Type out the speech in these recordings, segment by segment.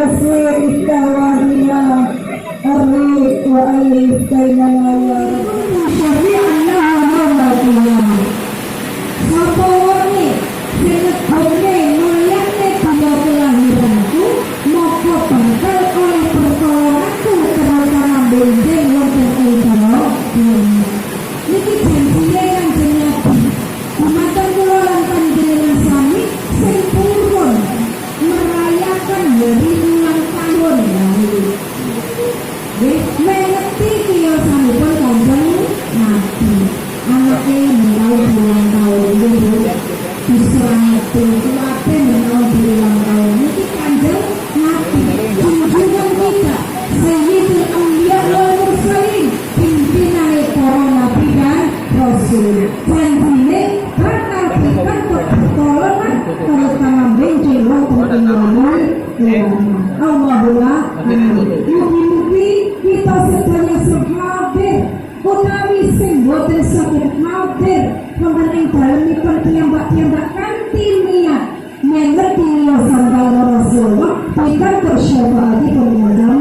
tasir istawahina arif wa alif kainana ya Rabbi Allah Muhammadiyah sapa wani sing ngene mulyane kaya kelahiranku moko bakal oleh perkaraku terutama benjing wonten ing donya niki janjine kang jenenge Dumateng kula lan panjenengan sami sing purun merayakan hari ulang tahun nggih mengerti kiyosanipun Kanjeng Nabi anake menawi ulang tahun nggih disrahati kuwabe menawi ulang tahun niki Kanjeng Nabi junjungan kita Sayyidul Anbiya wal Mursalin pimpinane para nabi dan rasul janjine bakal berikan pertolongan terutama benjing wonten ing Allahumma mugi-mugi kita sedaya sahabat utawi sing boten saged hadir wonten ing dalemipun piyambak-piyambak kanthi niat mengerti sabda Rasulullah ingkang bersyafaatipun Madam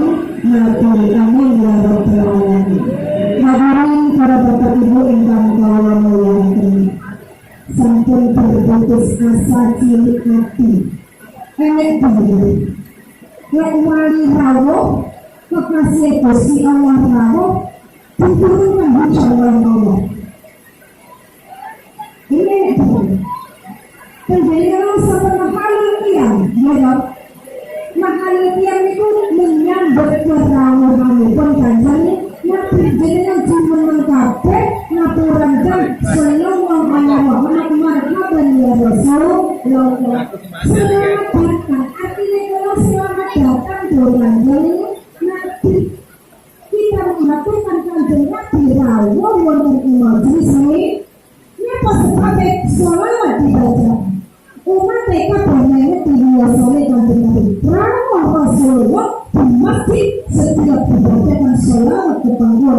Nabi amin ya rabbal alamin. Hadirin para bapak ibu ingkang kula mulyakaken. Sampun berputus asa cilik hati. Enek dhewe. Nek wali rawuh kekasih Gusti Allah rawuh diturunkan insyaallah Allah. Ini penjelasan sampun halul tiyang, ya. Makanya tiang itu menyambut kerawuhanipun Kanjeng Nabi jenengan jumen mengkabe ngapuraken sallallahu alaihi Muhammad marhaban ya Rasulullah. Selamat datang, artinya kalau selamat datang Kanjeng Nabi. Kita mengaturkan Kanjeng Nabi rawuh wonten ing majelis ini. Napa sebagai sholawat dibaca? Umat mereka banyak biasanya Kanjeng Nabi rawuh Rasulullah di masjid setiap dibacakan sholawat kepada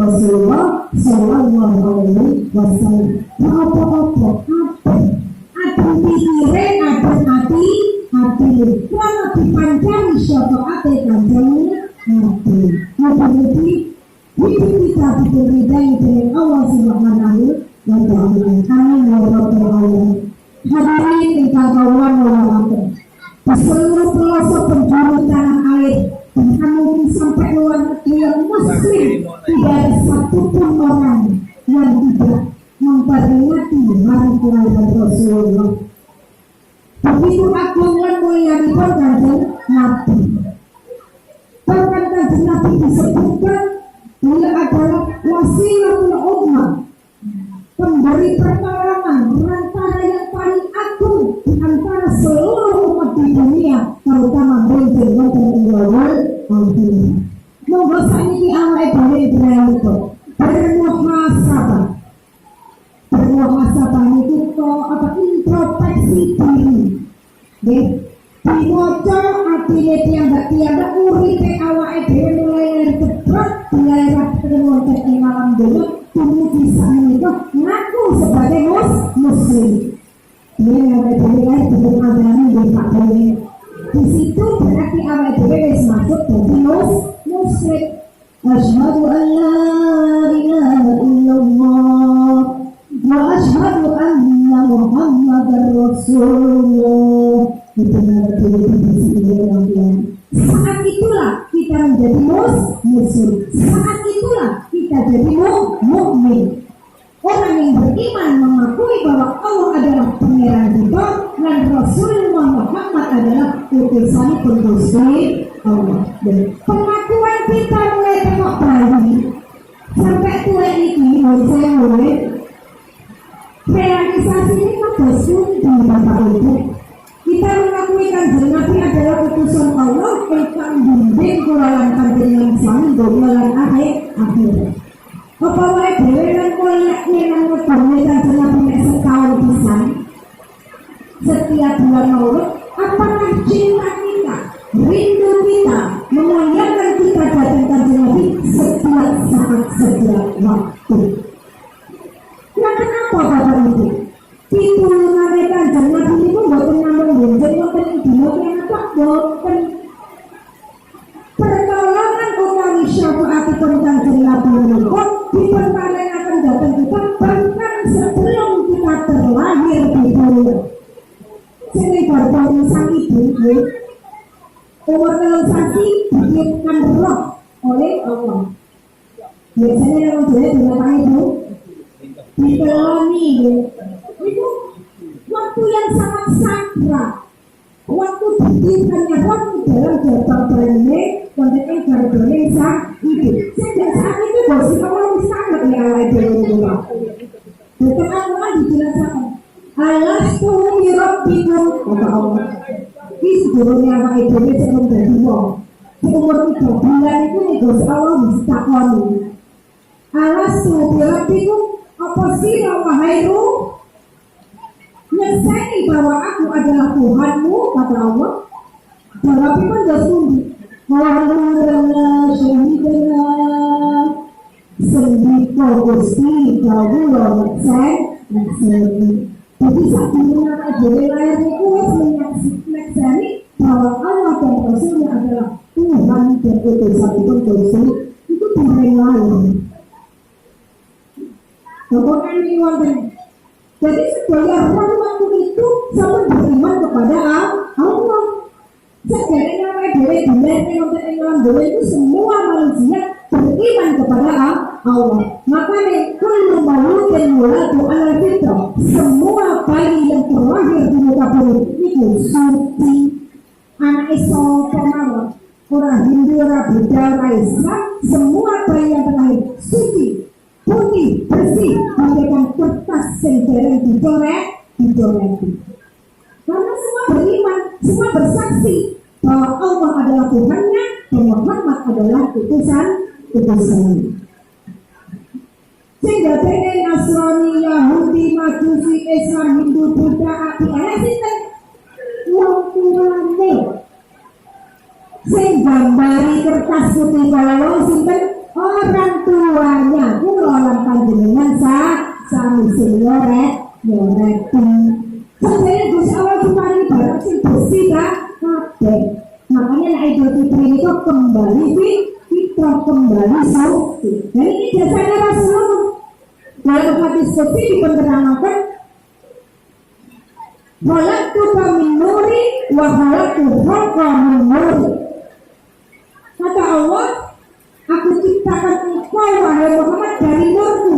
Rasulullah sallallahu alaihi wasallam. Apa-apa ada pikiran, ada hati, kalau dipanjang syafaat Kanjeng Nabi. Nabi hidup kita diridai dengan Allah Subhanahu wa Ta'ala. Amin ya rabbal alamin. Hadirin ingkang kawula mulyakaken. Di seluruh pelosok penjuru tanah air, bahkan mungkin sampai luar negeri yang muslim, tidak ada satupun orang yang tidak memperingati hari kelahiran Rasulullah. Begitu agung lan mulyanipun Kanjeng Nabi. Bahkan Kanjeng Nabi disebutkan beliau adalah wasilatul ummah, pemberi pertolongan, perantara yang paling agung di antara seluruh umat di dunia, terutama benjing wonten ing wewengkon dunia. Monggo saniki awake dhewe itu bermuhasabah. Bermuhasabah niku apa introspeksi diri. Nggih, diwaca atine piyambak-piyambak uripe awake dhewe mulai cepat dilairaken wonten ing alam dunya. Kamu bisa menikah ngaku sebagai muslim. Dia awal dhewe belum agama di Pak Dewi. Di situ berarti awal dhewe masuk jadi muslim. Asyhadu an la ilaha illallah wa asyhadu anna Muhammadar Rasulullah. Itu saat itulah kita menjadi muslim. Saat itulah kita jadi mukmin. Orang yang beriman mengakui bahwa Allah adalah pangeran kita dan Rasulullah Muhammad adalah utusan Gusti Allah. Pengakuan kita mulai tengok bayi sampai tua ini mulai realisasi ini kan sulit di mata ibu. Kita mengakui Kanjeng Nabi adalah utusan Allah yang bimbing kula lan panjenengan sami dolan akhir. Apa wae dhewe lan kolek nang ngene Kanjeng Nabi nek setahun pisan. Setiap bulan Maulid, apakah cinta kita, rindu kita, memuliakan kita datang Kanjeng Nabi setiap saat, setiap waktu. Nah kenapa Bapak Ibu? Pitulungan Kanjeng Nabi itu boten namung benjing wonten ing dina kiamat boten. ibu umur telung sasi ditiupkan roh oleh Allah. Biasanya orang tua dilakukan ibu dipeloni itu waktu yang sangat sakral, waktu ditiupkannya roh dalam jabang bayi konteksnya garuda sang ibu. Sejak saat itu bos Allah sangat ya Allah itu. Betul Allah dijelaskan. Alastu bi rabbikum kata Allah. Ini sebelumnya apa itu sebelum jadi wong. Seumur 3 bulan itu Gusti Allah mesti takoni. Alastu bi rabbikum apa sih wahai ruh? Nyesai bahwa aku adalah Tuhanmu kata Allah. Jawabnya pun gak sungguh. Alhamdulillah syahidullah sendiko Gusti kawula nyesai nyesai. Jadi saat menggunakan dari layar itu menyaksikan bahwa Allah dan Rasulnya adalah Tuhan dan utusan itu Gusti itu bareng lain. Pokoknya ini wonten. Jadi sebagai orang waktu itu sama beriman kepada Allah. Sebenarnya nama dari dunia untuk England itu semua manusia beriman kepada Allah. Makanya kalau mau dan mulatu ala fitrah, semua bayi yang terlahir di muka bumi itu suci. Anak Islam pemawar, orang Hindu, orang Buddha, orang Islam, semua bayi yang terlahir suci, putih, bersih, bagaikan kertas yang dicoret. Karena semua beriman, semua bersaksi bahwa Allah adalah Tuhannya dan Muhammad adalah utusannya. Sehingga dengan Nasrani, Yahudi, Majusi, Islam, Hindu, Buddha, api sinten wong tuane. Sing gambari kertas putih kalau sinten orang tuanya. Kula lan panjenengan sami sing nyoreti. Sebenarnya Gusti Allah cuma ibarat sing bersih kabeh. Makanya nek Idul Fitri itu kembali fitrah, kembali suci. Dan ini jasanya Rasulullah. Dalam hadis qudsi dipenerangkan khalaqtuka min nuri wa khalaqtuka min nuri. Kata Allah, aku ciptakan engkau wahai Muhammad dari nurku.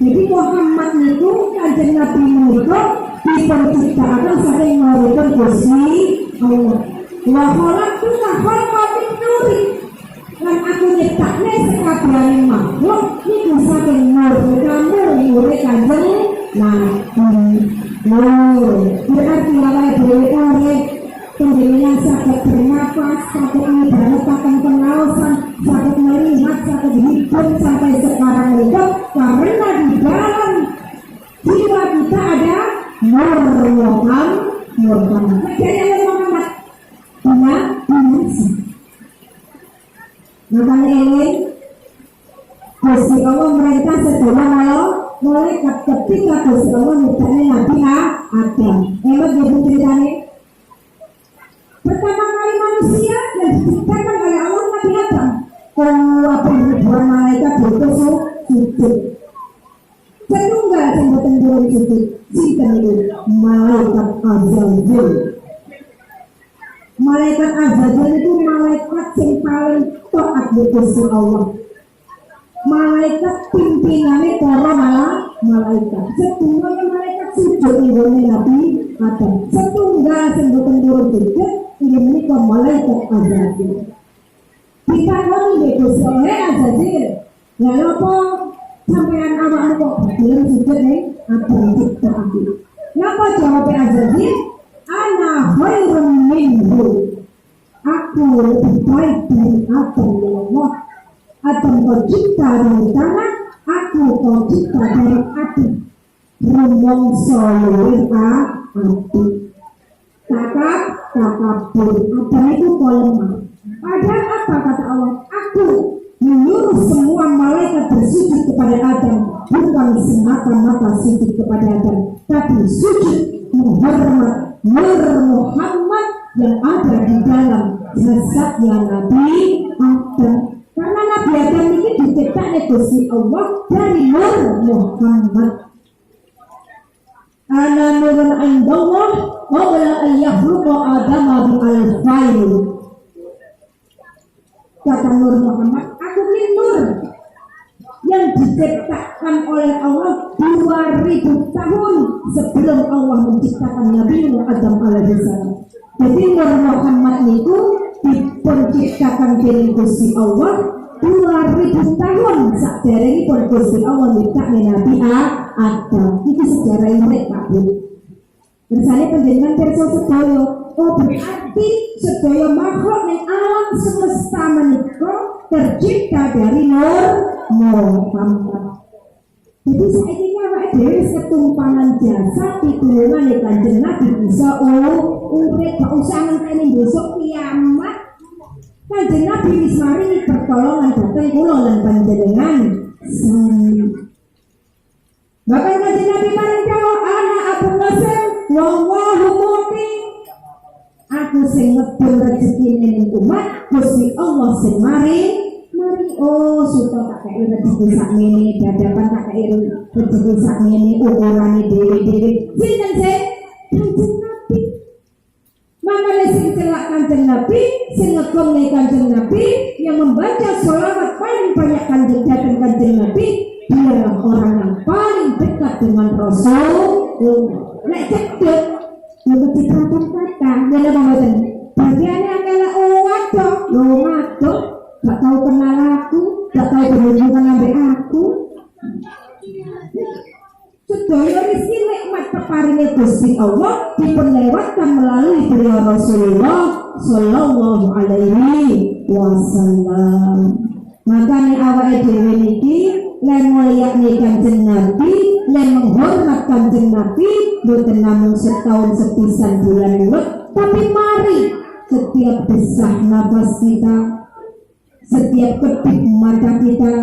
Jadi Muhammad itu kanjeng Nabi itu dipenciptakan saking nuripun Gusti Allah. Wa khalaqtuka min nuri. Lan aku nyiptakne sekabehane makhluk niku saking nur kamu nure kanjeng Nabi. Berarti awake dhewe urip penjenengan saged bernapas, saged mendapatkan pengawasan, saged melihat, saged hidup sampai sekarang hidup karena di dalam jiwa kita ada nur Muhammad. Jadi Muhammad punya dimensi. Makanya ini Gusti Allah merintah sedaya mulai ketika Gusti Allah nyiptakan Nabi Adam. Emang dia ceritanya pertama kali manusia yang diciptakan oleh Allah Nabi Adam. Apa ribuan malaikat berutus sujud. Setunggal yang bertempur sujud. Sinten itu malaikat Azrail. Malaikat Azrail itu malaikat yang paling taat di Gusti Allah. Malaikat pimpinannya para malaikat. Setunggal malaikat sujud ini Nabi Adam. Setunggal yang bertempur sujud ini ke malaikat Azrail. Kita ngomong di Gusti Allah Azrail. Lalu apa sampean awak kok belum sujud nih? Apa kita ambil? Napa jawabnya Azrail? Ana khairun minhu. Aku lebih baik dari Adam ya Allah. Adam kau cipta dari tanah, aku kau cipta dari api. Rumongso luwih api. Takabur. Adam itu lemah. Padahal apa kata Allah? Aku menyuruh semua malaikat bersujud kepada Adam, bukan semata-mata sujud kepada Adam, tapi sujud menghormat Nur Muhammad yang ada di dalam jasadnya Nabi Adam. Karena Nabi Adam ini diciptakan Gusti Allah dari Nur Muhammad. ana nurun indallah wa la yakhluqa adama bi alfain. Kata Nur Muhammad, aku ini nur yang diciptakan oleh Allah 2000 tahun sebelum Allah menciptakan Nabi Adam alaihissalam. Jadi Nur Muhammad itu diciptakan dari Gusti Allah 2000 tahun sakderenge pun Gusti Allah nyiptakne Nabi Adam. Iki sejarah urip Pak Bu. Bersane panjenengan pirsa sedaya, oh berarti sedaya makhluk ning alam semesta menika tercipta dari Nur Muhammad. Jadi saiki awake dhewe wis ketumpangan jasa pitulungan Kanjeng Nabi bisa urip gak usah ngenteni besok kiamat. Kanjeng Nabi wis maringi pertolongan dhateng kula lan panjenengan. Bahkan Kanjeng Nabi maring jawab, ana Abu Qasim wallahu muti. Aku sing ngedol rezeki ning umat, Gusti Allah sing maring. Oh, suto tak kei rezeki sakmene, dadapan tak kei rezeki sakmene, ukurane dhewe-dhewe. Sinten sih? Kanjeng Nabi. Makanya sing celak Kanjeng Nabi, sing ngegong Kanjeng Nabi, yang membaca sholawat paling banyak datang Kanjeng Nabi, dia orang yang paling dekat dengan Rasulullah. Nek cedek, yang dikatakan kata, dia apa ngoten? Bagiannya adalah waduh, waduh. Gak tahu kenal aku, gak tahu berhubungan sampai aku. Sedaya rezeki nikmat peparinge Gusti Allah diperlewatkan melalui beliau Rasulullah sallallahu alaihi wasallam. Makanya awake dhewe niki lan mulyakne Kanjeng Nabi, lan menghormat Kanjeng Nabi boten namung setahun sepisan bulan Mulut, tapi mari setiap desah nafas kita, setiap kedip mata kita,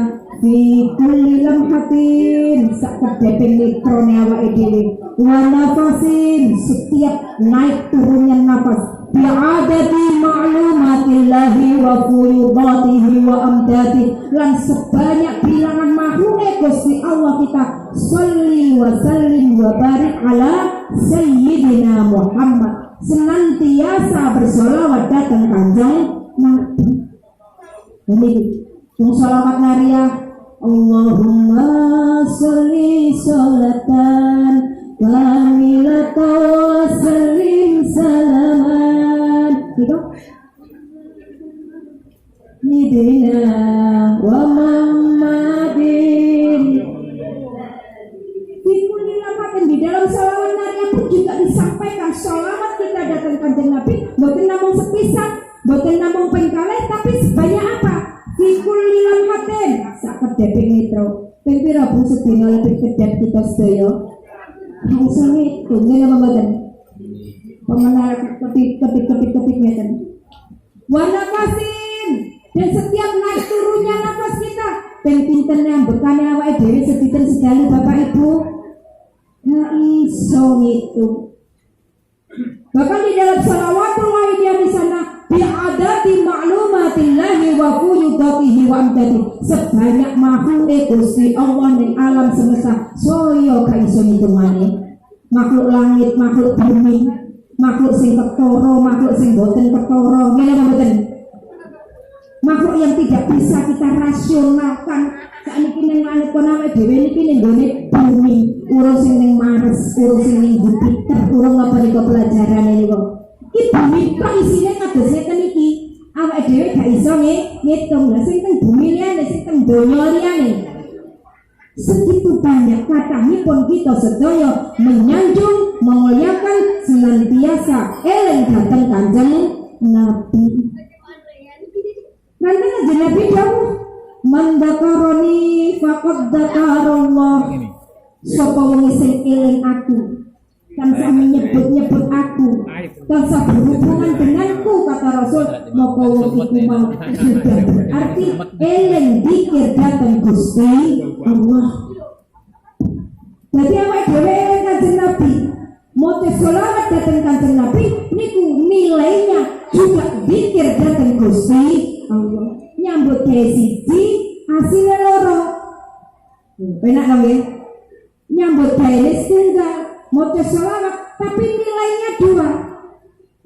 di kulli lamhatin sakedeping netrone awake dhewe, wa nafasin setiap naik turunnya nafas, bi'adati ma'lumatillahi wa fuyudatihi wa amdati, lan sebanyak bilangan makhluk Gusti Allah kita sholli wa sallim wa barik ala sayyidina Muhammad, senantiasa bersolawat datang Kanjeng Nabi. Ini sholawat nariah, Allahumma sholli sholatan kamilatan wa sallim salaman. Gitu. Nidina wa Muhammadin. Di dalam sholawat nariah pun juga disampaikan sholawat kita datang Kanjeng Nabi, boten namung sepisan, boten namung pengkalih, tapi sebanyak apa? Fikul lilam haten sakedeping nitro. Ping pira Bu sedina lebih kedap kita sedaya? Iso ngitung ngene apa mboten? Pemenar ketik ngeten. Wa nafasin, dan setiap naik turunnya nafas kita, ping pinten yang bekane awake dhewe sediten sedalu Bapak Ibu. Nah iso ngitung. Bahkan di dalam salawatul wahidiyah di sana, bi'adati ma'lumatillahi wa fuyudatihi wa amdati, sebanyak makhluk Gusti Allah ning alam semesta saya gak iso ngitungane. Makhluk langit, makhluk bumi, makhluk sing ketara, makhluk sing boten ketara, ngene apa mboten? Makhluk yang tidak bisa kita rasionalkan. Saiki ning langit kono awake dhewe niki ning gone bumi, urung sing ning Mars, urung sing ning Jupiter, urung apa niku pelajaran niku. Iki bumi kok isine kados ngeten iki. Awake dhewe gak iso ngitung. Lah sing teng bumi liyane, sing teng donya liyane. Segitu banyak kathahipun kita sedaya menyanjung, memuliakan, senantiasa eling dhateng Kanjeng Nabi. Nanti Kanjeng Nabi dawuh, man dzakaroni faqad dzakarallah. Sapa wong sing eling aku, tansah menyebut-nyebut aku, tansah berhubungan denganku, kata Rasul, maka wong iku mau sudah berarti eling dikir datang Gusti Allah. Jadi awake dhewe eling Kanjeng Nabi, mote selawat datang Kanjeng Nabi niku nilainya juga dikir datang Gusti Allah. Nyambut gawe siji hasilnya loro. Penak nggih? Nyambut gawe setunggal maca sholawat, tapi nilainya dua.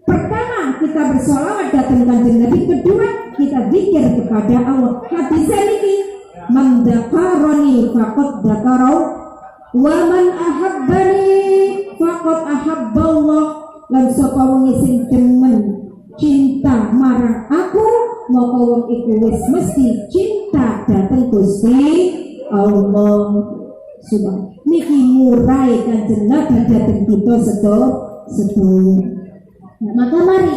Pertama, kita bersolawat datang kanjeng Nabi. Kedua, kita zikir kepada Allah. Hadis ini, man dzakarani faqad dzakarau wa man ahabbani faqad ahabballah. Lan sapa wong sing demen cinta marang aku, maka wong iku wis mesti cinta dhateng Gusti Allah. Subhan. Niki murai kanjeng Nabi dhateng kita sedaya. Nah, maka mari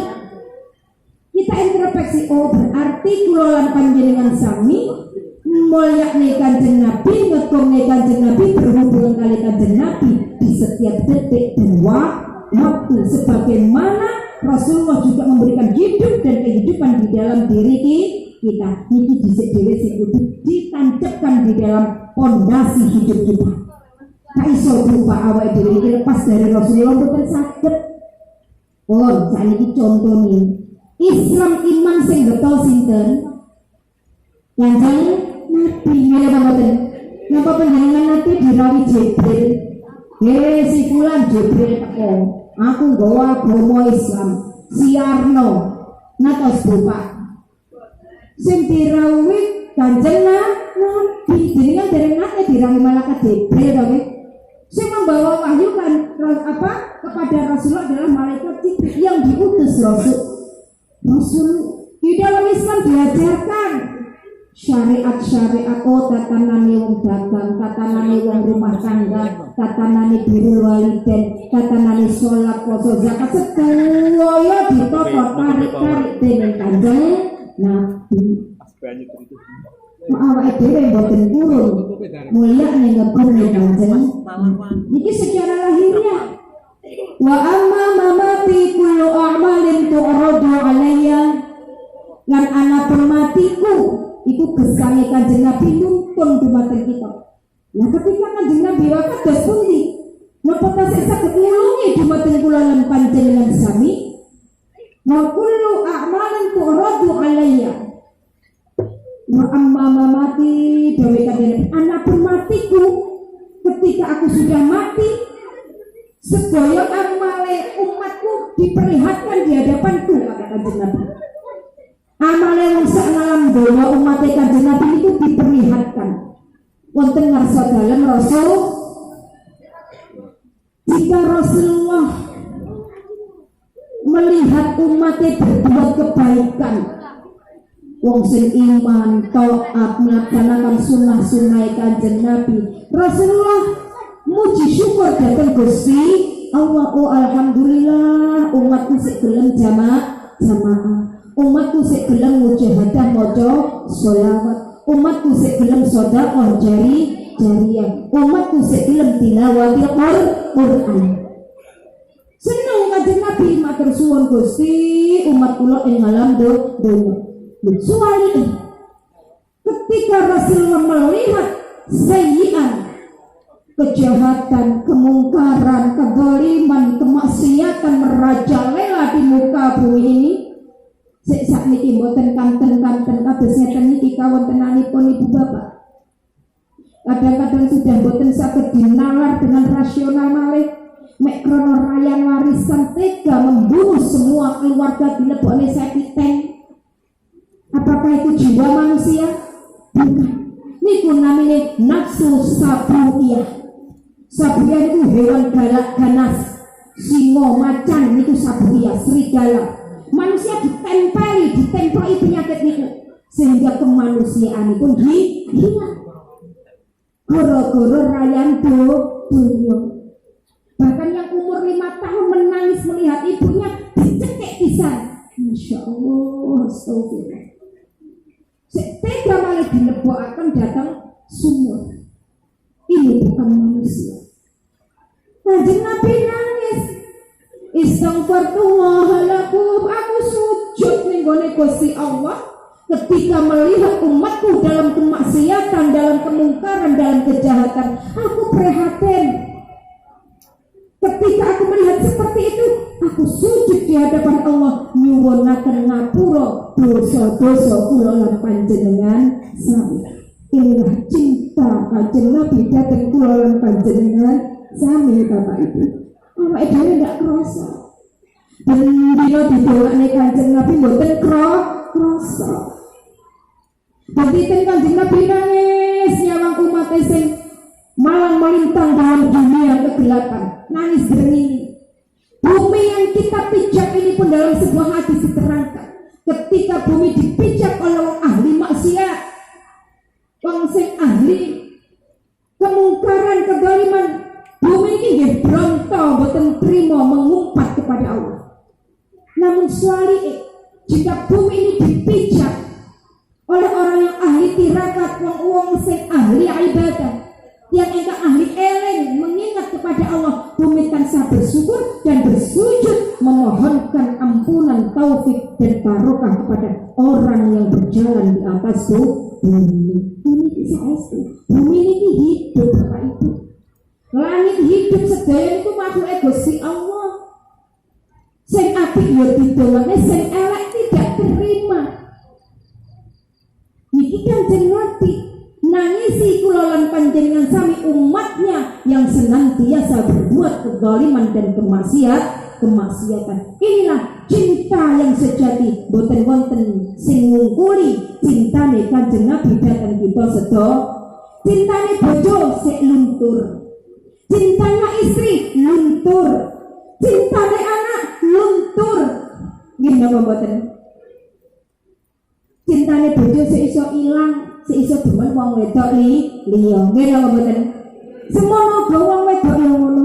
kita introspeksi. Oh, berarti kula lan panjenengan sami mulyakne kanjeng Nabi, ngegomne kanjeng Nabi, berhubungan kali kanjeng Nabi di setiap detik dan waktu, sebagaimana Rasulullah juga memberikan hidup dan kehidupan di dalam diri kita. Niki dhisik dhewe sing kudu ditancapkan di dalam pondasi hidup kita. Ka iso lupa awake dhewe iki lepas dari Rasulullah mboten saged. Oh, saiki contoh nih. Islam iman sing betul sinten? Kanjeng Nabi. Nggih mboten. Napa panjenengan nanti dirawi Jibril? Si fulan Jibril teko. Aku nggawa agama Islam. Siarno. Natos Bapak. Sing dirawuhi Kanjeng Nabi. Jenengan dereng nate dirawi malaikat Jibril to nggih. Sing membawa wahyu kan kepada Rasulullah adalah malaikat Jibril yang diutus Rasul. Di dalam Islam diajarkan syariat-syariat, tatanane wong dagang, tatanane wong rumah tangga, tatanane birrul walidain, tatanane sholat, puasa, zakat, sedaya ditata tarik-tarik dening Kanjeng Nabi. Awake dhewe mboten purun mulya ning ngegone Kanjeng niki secara lahiriah. Wa amma mamati kullu a'malin tu'radu alayya. Lan ana permatiku iku gesane Kanjeng Nabi nuntun dumateng kita. Lah ketika Kanjeng Nabi wakados pundi? Napa tasih saged nulungi dumateng kula lan panjenengan sami? Wa kullu a'malin tu'radu alayya. Wa amma mamati dewe kadene anak matiku ketika aku sudah mati, sedaya amale umatku diperlihatkan di hadapanku, kata Kanjeng Nabi. Amale wong sak ngalam donya umat Kanjeng Nabi itu diperlihatkan. Wonten ngarsa dalem Rasul. Jika Rasulullah melihat umatnya berbuat kebaikan, wong sing iman, taat, melaksanakan sunnah-sunnah Kanjeng Nabi, Rasulullah muji syukur datang Gusti Allah. Oh alhamdulillah, umatku sik gelem jamaah, umatku sik gelem mujahadah maca sholawat, umatku sik gelem sedekah jariyah, umatku sik gelem tilawatil Quran. Seneng Kanjeng Nabi, matur suwun Gusti, umat kula ing alam donya. Kecuali ketika Rasulullah melihat sayyi'an, kejahatan, kemungkaran, kezaliman, kemaksiatan merajalela di muka bumi ini. Sak niki mboten kanten-kanten kados ngeten niki kawontenanipun ibu bapak. Kadang-kadang sudah mboten saged dinalar dengan rasional malih. Mek krono rayan warisan tega membunuh semua keluarga dilebokne septic tank. Apakah itu jiwa manusia? Bukan. Niku namanya nafsu sabuiyah. Sabuiyah itu hewan galak ganas, singo, macan, niku sabuiyah, serigala. Manusia ditempeli penyakit niku sehingga kemanusiaan itu hilang. Goro-goro rayan dunia. Bahkan yang umur 5 tahun menangis melihat ibunya dicekik pisan. Masya Allah, astagfirullah. Tega malah dilebokaken datang sumur. Ini bukan manusia. Kanjeng Nabi nangis. Istighfarullah lakum, aku sujud ning gone Gusti Allah ketika melihat umatku dalam kemaksiatan, dalam kemungkaran, dalam kejahatan. Aku prihatin. Ketika aku melihat seperti itu, aku sujud di hadapan Allah nyuwunaken ngapura dosa-dosa kula lan panjenengan sami. Inilah cinta Kanjeng Nabi dhateng kula lan panjenengan sami Bapak Ibu. awake dhewe ndak krasa. Ben dina didongakne Kanjeng Nabi mboten krasa. Dadi Kanjeng Nabi nangis nyawang umat sing malang melintang dalam dunia kegelapan, nangis denging. Bumi yang kita pijak ini pun dalam sebuah hadis diterangkan, ketika bumi dipijak oleh orang ahli maksiat, orang sing ahli kemungkaran, kezaliman, bumi ini berontak, boten terima mengumpat kepada Allah. Namun suali, jika bumi ini dipijak oleh orang yang ahli tirakat, wong sing ahli ibadah, yang engkau ahli eleng mengingat kepada Allah, bumi tansah bersyukur dan bersujud memohonkan ampunan, taufik dan barokah kepada orang yang berjalan di atas bumi. Bumi ini saestu, bumi ini hidup Bapak Ibu. Langit hidup sedaya itu makhluk Gusti Allah. Sing apik ya didongakne, sing elek tidak terima. Niki Kanjeng Nabi nangisi kula lan panjenengan sami umatnya yang senantiasa berbuat kezaliman dan kemaksiatan. Inilah cinta yang sejati, boten wonten sing ngungkuli cintane Kanjeng Nabi dhateng kita sedaya. Cintane bojo sik luntur, cintanya istri luntur, cintane anak luntur. Gimana mboten? Cintane bojo sik iso ilang, iso demen wong wedok liya. Nggih lho mboten. Semono go wong wedok yo ngono.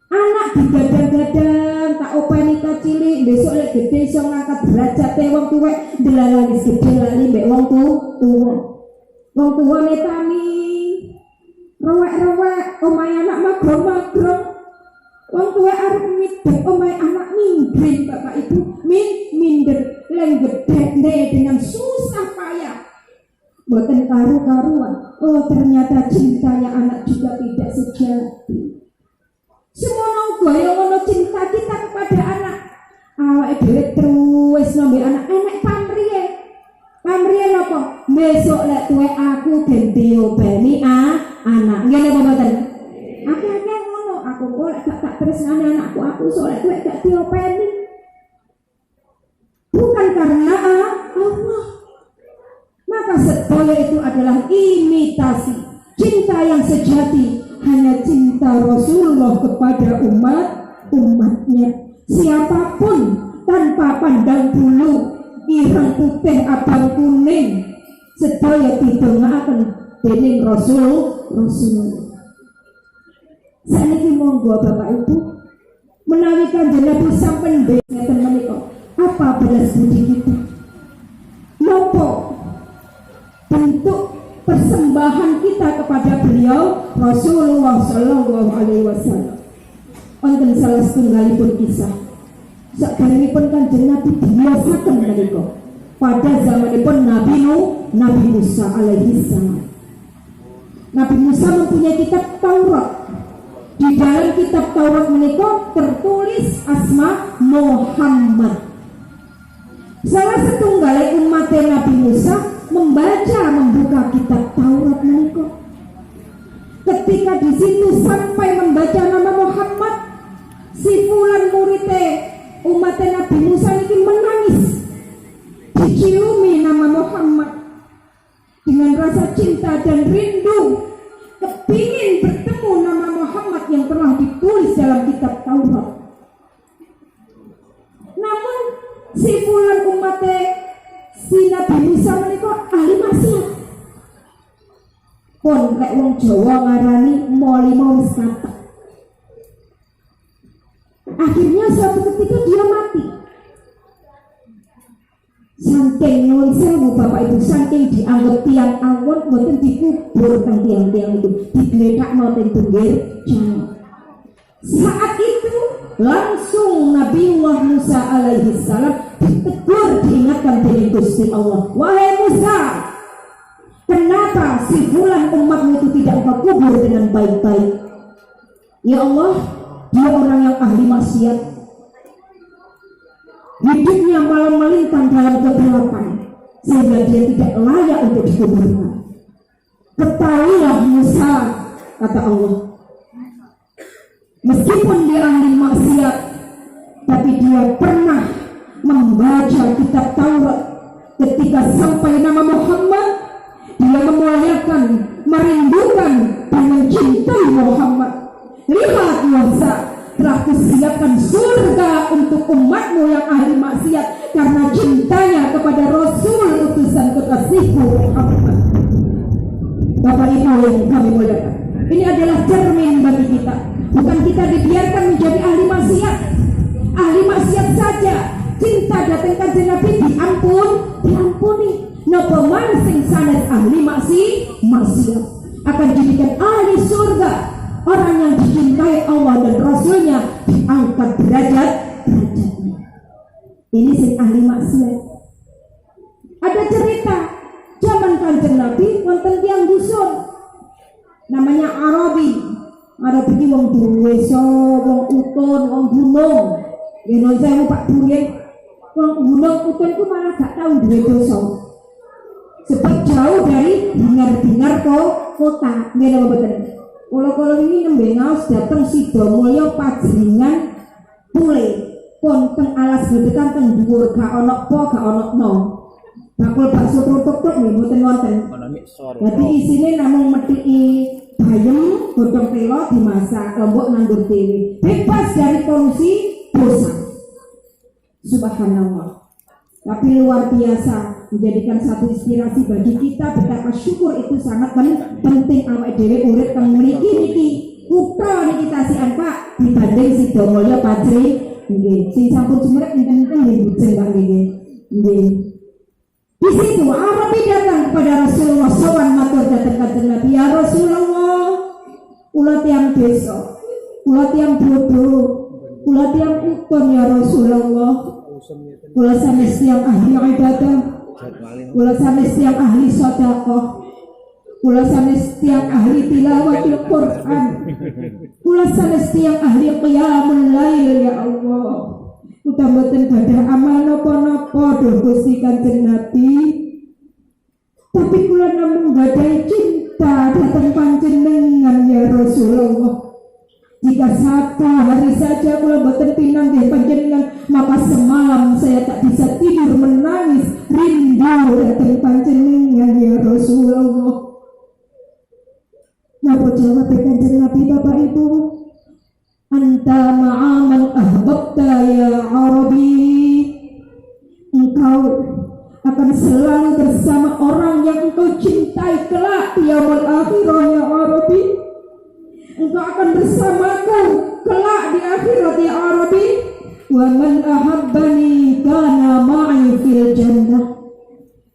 Anak digadang-gadang, tak openi cilik, besok lek gede iso ngangkat derajate wong tuwek, delalani gede lali mbek wong tuwa. Wong tuwa netani rewek-rewek, omahe anak magrong-magrong. Wong tuwa arep nyidek omahe anak minggring Bapak Ibu, minder lan gede dengan susah payah. Boten karu-karuan. Oh, ternyata cintanya anak juga tidak sejati. Semono gaya ngono cinta kita kepada anak. Awake dhewe terus nembe anak enek pamriye. Pamriye napa? Besok lek tuwek aku ben diopeni anak. Ngene apa mboten? Akeh-akeh ngono. Aku kok lek gak tak tresnani anakku, aku sok lek tuwek gak diopeni. Bukan karena Allah. Maka sedaya itu adalah imitasi. Cinta yang sejati hanya cinta Rasulullah kepada umatnya. Siapapun tanpa pandang bulu, ireng putih abang kuning, sedaya didongaaken dening Rasulullah. Saniki monggo Bapak Ibu, menawi Kanjeng Nabi sampeyan ngeten menika, apa balas budi kita? Nopo bentuk persembahan kita kepada beliau Rasulullah Shallallahu Alaihi Wasallam? Wonten salah setunggalipun kisah. Sakderengipun Kanjeng Nabi biasaken menika pada zamanipun Nabi Musa alaihi salam. Nabi Musa mempunyai kitab Taurat. Di dalam kitab Taurat menika tertulis asma Muhammad. Salah setunggal umat Nabi Musa membuka kitab Taurat menika. Ketika di situ sampai membaca nama Muhammad, si fulan muridé umat Nabi Musa ini menangis. Diciumi nama Muhammad dengan rasa cinta dan rindu, kepingin bertemu nama Muhammad yang telah ditulis dalam kitab Taurat. Namun si fulan umatnya si Nabi Musa menika ahli maksiat. Pun lek wong Jawa ngarani molimo wis kathah. Akhirnya suatu ketika dia mati. Saking nyuwun sewu Bapak Ibu, saking dianggap tiang awon, mboten dikubur teng tiang-tiang itu, digledakno teng pinggir jalan. Saat itu langsung Nabiullah Musa alaihi salam ditegur, diingatkan dari Gusti Allah, wahai Musa, kenapa si fulan umatmu itu tidak engkau kubur dengan baik-baik? Ya Allah, dia orang yang ahli maksiat, hidupnya malah melintang dalam kegelapan, sehingga dia tidak layak untuk dikuburkan. Ketahuilah Musa, kata Allah, Meskipun dia ahli maksiat, tapi dia pernah membaca kitab Taurat. Ketika sampai nama Muhammad, dia memuliakan, merindukan, dan mencintai Muhammad. Lihat wasa, telah kusiapkan surga untuk umatmu yang ahli maksiat karena cintanya kepada Rasul utusan kekasihku Muhammad. Bapak Ibu yang kami muliakan, ini adalah cermin bagi kita. Bukan kita dibiarkan menjadi ahli maksiat. Ahli maksiat saja cinta datang kanjeng Nabi diampuni. Napa mansing sanes ahli maksiat akan jadikan ahli surga. Orang yang dicintai Allah dan Rasulnya diangkat derajatnya. Ini sing ahli maksiat. Ada cerita zaman kanjeng Nabi wonten tiyang dusun namanya Arabi iki wong desa, wong utun, wong gunung. Yen saya Pak Duren, wong gunung utun ku malah gak tau duwe dosa. Sebab jauh dari dengar kota. Ngene apa mboten? Kula ini nembe ngaos dateng Sidomulyo Pajringan Pule. Pon teng alas gedekan teng dhuwur gak ana apa gak ana no. Bakul bakso tutuk nggih mboten wonten. Dadi isine namung methiki bayem godhong telo dimasak, lombok nandur dhewe. Bebas dari polusi dosa. Subhanallah. Tapi luar biasa, menjadikan satu inspirasi bagi kita betapa syukur itu sangat penting. Awake dhewe urip teng mriki niki kutha niki tasian Pak dibanding Sidomulyo Pajri nggih. Sing sampun sumerep enten-enten nggih bujeng Pak nggih. Nggih. Di situ Arabi datang kepada Rasulullah SAW, matur datang kanjeng Nabi, ya Rasulullah, kula tiyang desa, kula tiyang bodoh, kula tiyang utun ya Rasulullah. Kula sanes tiyang ahli ibadah, kula sanes tiyang ahli sedekah, kula sanes tiyang ahli tilawatil Quran, kula sanes tiyang ahli qiyamul lail ya Allah. Utambaten gadah amal napa-napa dhuwur Gusti Kanjeng Nabi. Tapi kula namung gadahi cinta dhateng panjenengan ya Rasulullah. Jika satu hari saja kula boten pinanggih panjenengan, maka semalam saya tak bisa tidur menangis rindu dhateng panjenengan ya Rasulullah. Napa jawab Kanjeng Nabi Bapak Ibu? Anta ma'aman ahbabta ya Arabi. Engkau akan selalu bersama orang yang engkau cintai kelak di yaumul akhirah ya Arabi. Engkau akan bersamaku kelak di akhirat ya Arabi. Wa man ahabbani kana ma'i fil jannah.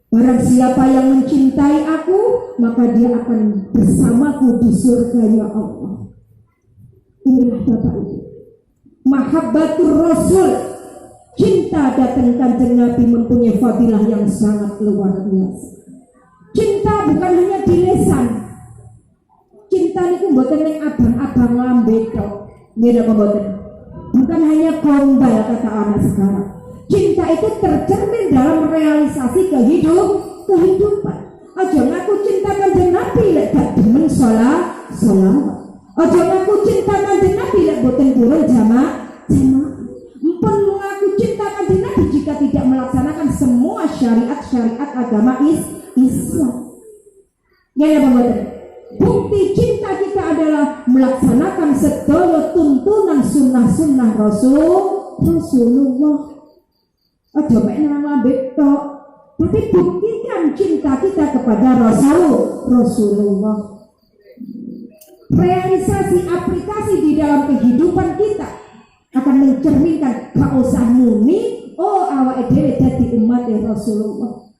Barang siapa yang mencintai aku, maka dia akan bersamaku di surga ya Allah. Inilah Bapak Ibu, mahabbatur Rasul, cinta datang kanjeng Nabi mempunyai fadilah yang sangat luar biasa. Cinta bukan hanya di lisan. Cinta itu mboten ning abang-abang lambe tok. Nggih mboten. Bukan hanya gombal kata anak sekarang. Cinta itu tercermin dalam realisasi kehidupan. Aja ngaku cinta kanjeng Nabi lek gak demen sholawat. Aja ngaku cinta kanjeng Nabi lek boten purun jamaah. Mpun mengaku cinta kanjeng Nabi jika tidak melaksanakan semua syariat agama Islam. Ya boten. Bukti cinta kita adalah melaksanakan sedaya tuntunan sunnah Rasulullah. Aja mek nang lambe tok, tapi buktikan cinta kita kepada Rasulullah. Realisasi aplikasi di dalam kehidupan kita akan mencerminkan gak usah muni awake dhewe dadi umat Rasulullah.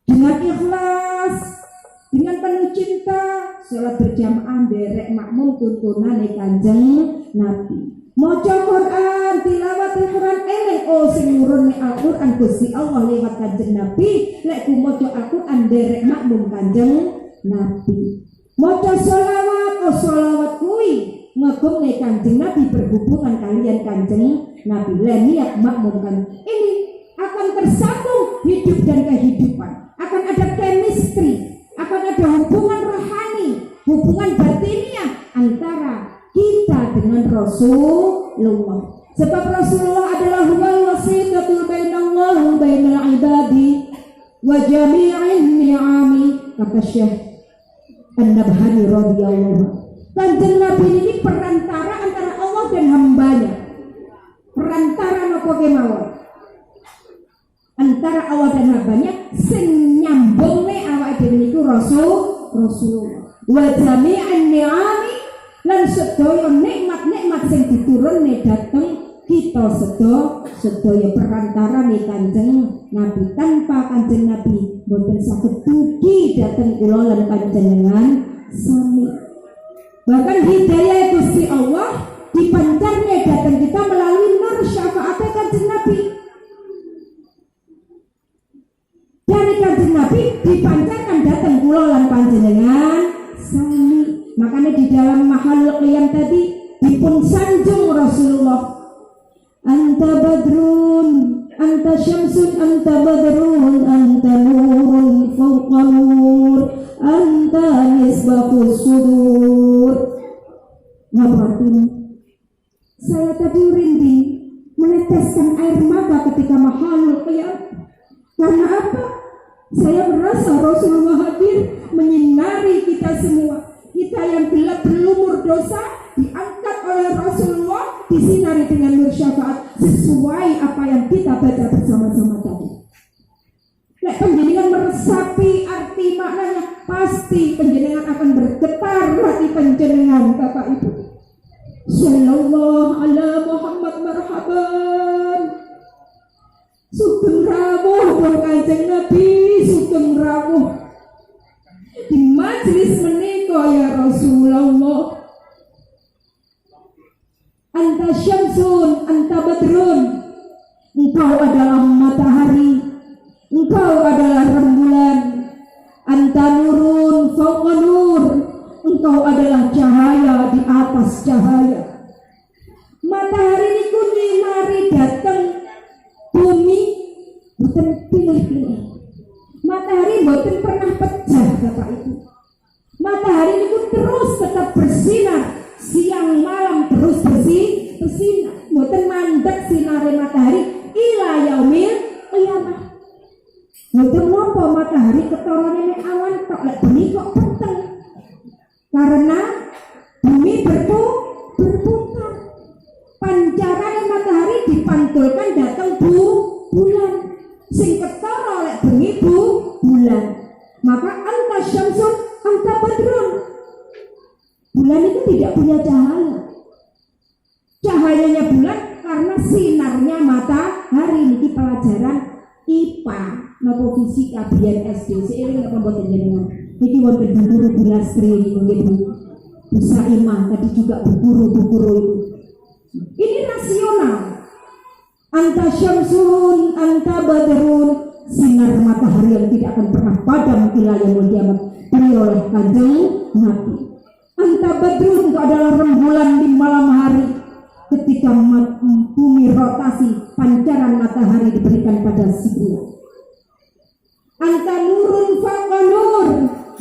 Dengan ikhlas, dengan penuh cinta, salat berjamaah derek makmum tuntunane kanjeng Nabi. Maca Quran, tilawatul Quran eling sing nuruni Al-Quran Gusti Allah lewat kanjeng Nabi. Lek ku maca Al-Quran derek makmum kanjeng Nabi. Maca sholawat kuwi ngagungne kanjeng Nabi berhubungan kalian kanjeng Nabi. Niat makmumkan ini akan tersambung hidup dan kehidupan. Akan ada chemistry, akan ada hubungan rohani, hubungan batiniah antara kita dengan Rasulullah. Sebab Rasulullah adalah huwal wasitatul bainallah wa bainal ibadi wa jami'in ni'ami. Kata Syekh An-Nabhani radhiyallahu. Kanjeng Nabi ini perantara antara Allah dan hambanya. Perantara napa kemawon? Antara Allah dan hambanya sing nyambungne awake dhewe niku Rasulullah. Wa jami'an ni'ami lan sedaya nikmat-nikmat sing diturunne dhateng kita sedaya perantara nih Kanjeng Nabi. Tanpa Kanjeng Nabi boten saged dugi dhateng kula lan panjenengan sami. Bahkan hidayah Gusti Allah dipancarnya dhateng kita melalui nur syafaat Kanjeng Nabi. Dari Kanjeng Nabi dipancarkan dhateng kula lan panjenengan sami. Makanya di dalam mahal qiyam tadi dipun sanjung Rasulullah. Anta badrun, anta syamsun, anta badrun, anta nurun fawqa nur, anta misbahus sudur. Ngapain? Saya tadi merinding, meneteskan air mata ketika mahal qiyam. Karena apa? Saya merasa Rasulullah hadir menyinari kita semua. Kita yang gelap berlumur dosa diangkat oleh Rasulullah, disinari dengan nur syafaat sesuai apa yang kita baca bersama-sama tadi. Lek panjenengan meresapi arti maknanya, pasti panjenengan akan bergetar hati panjenengan, Bapak Ibu. Sallallahu ala Muhammad marhaban. Sugeng rawuh Kanjeng Nabi, sugeng rawuh di majlis menika ya Rasulullah. Anta syamsun, anta badrun. Engkau adalah matahari, engkau adalah rembulan. Anta nurun fawqa nur. Engkau adalah cahaya di atas cahaya. Matahari niku nyinari dateng bumi boten pilih-pilih. Matahari boten pernah pecah, Bapak Ibu. Matahari itu terus tetap bersinar, siang malam terus bersinar. Boten mandek sinare matahari ila yaumil qiyamah. Boten napa matahari ketorone nek awan tok, lek bumi kok peteng. Karena bumi berputar. Pancaran matahari dipantulkan datang bulan. Sing ketara lek bengi bulan. Maka anta syamsun, anta badrun. Bulan itu tidak punya cahaya. Cahayanya bulan karena sinarnya matahari. Niki pelajaran IPA napa fisika biyen SD. Seiring napa mboten jenengan. Niki wonten guru Bulastri niku nggih Bu Saimah tadi juga berguru itu. Ini rasional. Anta syamsun, anta badrun. Sinar matahari yang tidak akan pernah padam ila yaumil qiyamah oleh Kanjeng Nabi. Anta badrun itu adalah rembulan di malam hari. Ketika bumi rotasi, pancaran matahari diberikan pada si bulan. Anta nurun fawqa nur.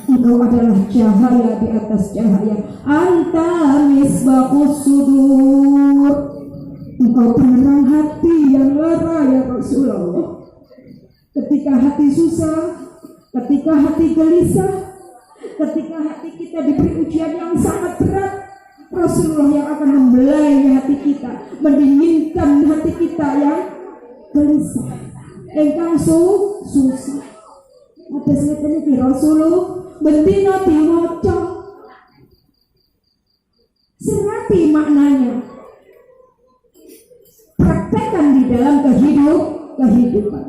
Engkau adalah cahaya di atas cahaya. Anta misbahus sudur. Engkau penerang hati yang lara ya Rasulullah. Ketika hati susah, ketika hati gelisah, ketika hati kita diberi ujian yang sangat berat, Rasulullah yang akan membelai hati kita, mendinginkan hati kita yang gelisah, engkang susah. Ada sekali di Rasulullah bendina diwaca, serapi maknanya, praktekkan di dalam kehidupan.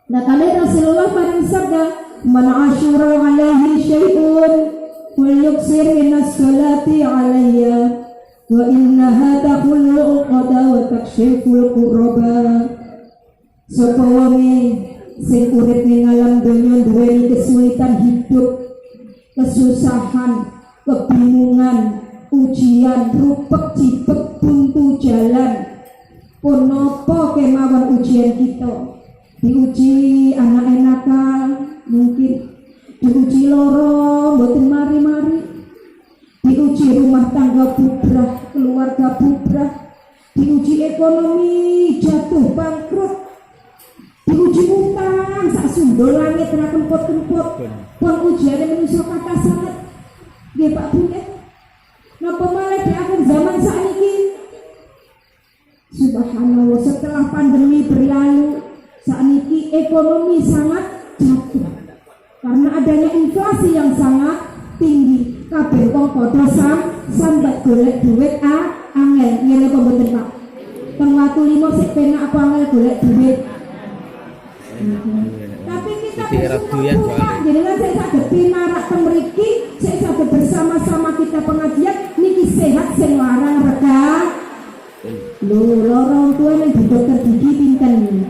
Nah, kali Rasulullah pada sabda, "Man asyura alaihi syai'un falyuksir minas salati alayya wa innaha taqulul uqada wa takshiful quraba." Sapa wonge sing urip ning alam donya duweni kesulitan hidup, kesusahan, kebingungan, ujian, rupek cipek buntu jalan. Pun napa kemawon ujian kita? Diuji anak nakal, mungkin diuji loro mboten mari-mari, diuji diuji rumah tangga bubrah, keluarga bubrah, diuji ekonomi jatuh bangkrut, diuji utang sak sundul langit kena kempot-kempot, pun ujiane manusia kata sangat. Nggih Pak Bu nggih. Napa malah di akhir zaman saiki? Subhanallah, setelah pandemi berlalu, saiki ekonomi sangat jatuh karena adanya inflasi yang sangat tinggi. Kabeh wong padha sambat golek duit angel ngene kok mboten Pak. Teng watu limo sik penak apa angel golek duit. Tapi kita bersyukur Pak, jenengan saya saged pinarak teng mriki, saya saged bersama-sama kita pengajian niki sehat sing larang rega. Lho, lorong tua ning dokter gigi pinten.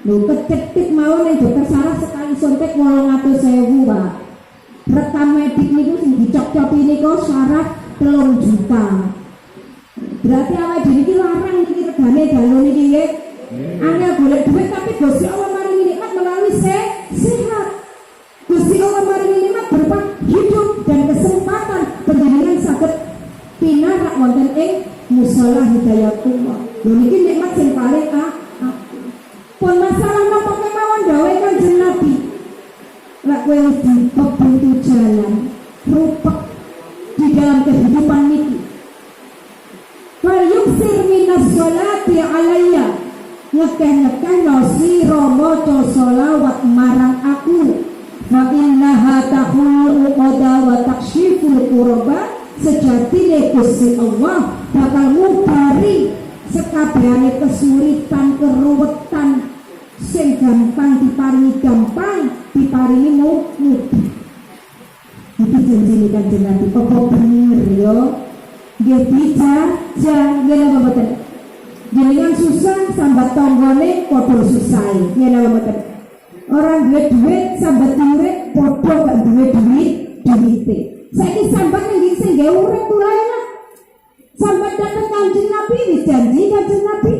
Lho, kecetik mau ning dokter saraf sekali suntik 800.000, Pak. Rekam medik niku sing dicok-coki niku saraf 3 juta. Berarti awake dhewe iki larang niki regane dalu niki nggih. Angel golek duit tapi Gusti Allah maringi nikmat melalui sehat. Gusti Allah maringi nikmat berupa hidup dan kesempatan panjenengan saged pinarak wonten ing musala hidayatullah. Lho niki nikmat sing paling pun masalah napa kemawon dawuh Kanjeng Nabi. Lek kowe dibebuntu jalan, rupek di dalam kehidupan niki. Fal yuksir minas sholati alayya. Ngekeh-ngekeh sira maca sholawat marang aku. Fa innaha tahulu qada wa takshiful qurba. Sejatine Gusti Allah bakal ngubari sekabehane kesulitan, keruwetan sing gampang diparingi gampang, diparingi mudah. Iki janjine Kanjeng Nabi, apa bener yo? Nggih bijak, jangan mboten. Jenengan susah sambat tanggane padha susah. Ngene mboten. Orang duit sambat urip padha gak duit. Saiki sambat ning sing gawe urip kulae lah. Sambat dateng Kanjeng Nabi dijanji Kanjeng Nabi.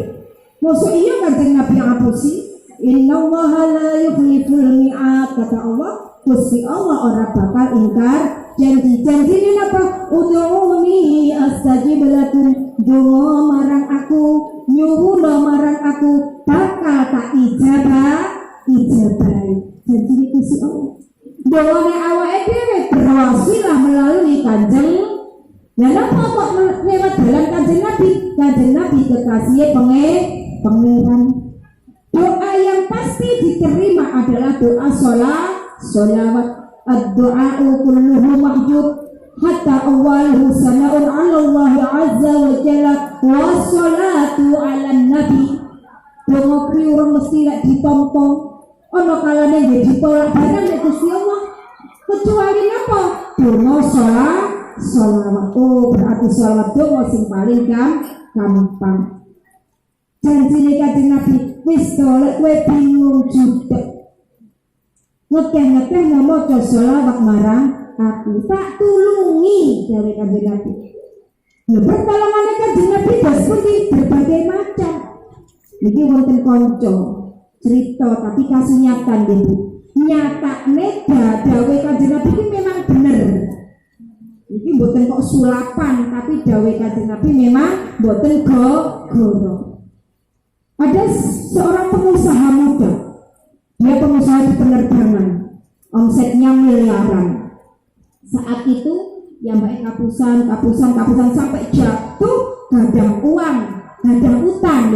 Mosok iya Kanjeng Nabi ngapusi? Innallaha la yukhliful mi'ad, kata Allah. Gusti Allah ora bakal ingkar janji-janjine napa? Ud'uni astajib lakum. Donga marang aku, nyuwun marang aku, bakal tak ijabahi. Janjine Gusti Allah. Dongane awake dhewe berwasilah melalui Kanjeng. Lah napa kok lewat dalan Kanjeng Nabi? Kanjeng Nabi kekasih pangeran. Doa yang pasti diterima adalah doa sholawat. Ad-du'a'u kulluhu mahjub hatta awwaluhu sana'un 'ala Allah 'azza wa jalla wa sholatu 'alan nabi. Donga kuwi ora mesti lek ditampa. Ana kalane nggih ditolak barang nek Gusti Allah. Kecuali napa? Donga sholawat. Oh, berarti sholawat donga sing paling gampang. Janjine Kanjeng Nabi, wis to lek kowe bingung judek. Ngekeh maca sholawat marang aku, tak tulungi dawuh Kanjeng Nabi. Lha pertolongane Kanjeng Nabi seperti berbagai macam. Iki wonten kanca cerita tapi kasih nyata nggih. Nyatane dawuh Kanjeng Nabi iki memang bener. Iki mboten kok sulapan, tapi dawuh Kanjeng Nabi memang mboten goro. Ada seorang pengusaha muda, dia pengusaha di penerbangan, omsetnya miliaran. Saat itu yang baik kapusan sampai jatuh, gadang uang, gadang utang,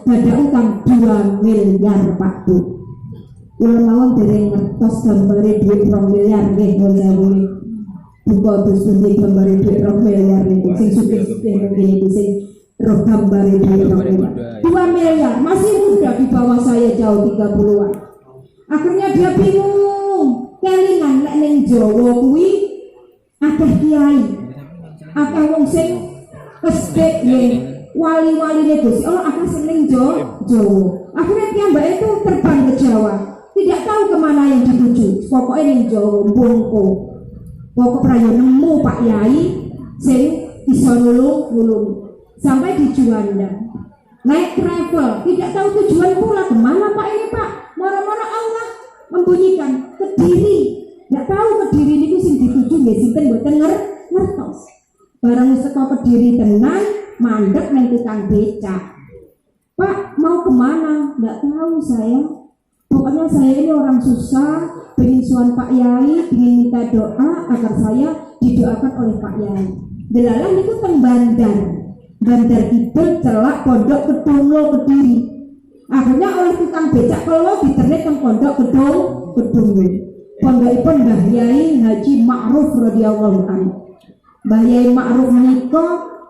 gadang utang 2 miliar Pak Bu. Ulang mawon dereng ngertos gambare duit 2 miliar nggih boleh. Buka terus gambare duit 2 miliar niku sing sugih-sugih ngene sing roh gambare duit 2 miliar, masih muda di bawah saya jauh 30-an. Akhirnya dia bingung, kelingan lek ning Jawa kuwi akeh kiai, akeh wong sing pesthik nggih, wali-waline Gusti Allah akeh sing ning Jawa. Akhirnya piyambake itu terbang ke Jawa, tidak tahu kemana yang dituju. Pokoknya ning Jawa mbungko. Pokok prayo nemu Pak Yai sing iso nulung sampai di Juanda. Naik travel, tidak tahu tujuan pula kemana Pak ini Pak. Mara-mara Allah membunyikan Kediri. Tidak tahu Kediri niku sing dituju nggih sinten mboten ngertos. Barang saka Kediri tenan mandek nang tukang becak. Pak, mau kemana? Nggak tahu saya. Pokoknya saya ini orang susah, pengen suan Pak Yai, pengen minta doa agar saya didoakan oleh Pak Yai. Delalah itu teng Bandar Kidul celak Pondok Kedunglo Kediri. Akhirnya oleh tukang becak kalau diternet teng Pondok Kedunglo. Pondokipun Mbah Yai Haji Ma'ruf radhiyallahu anhu. Mbah Yai Ma'ruf menika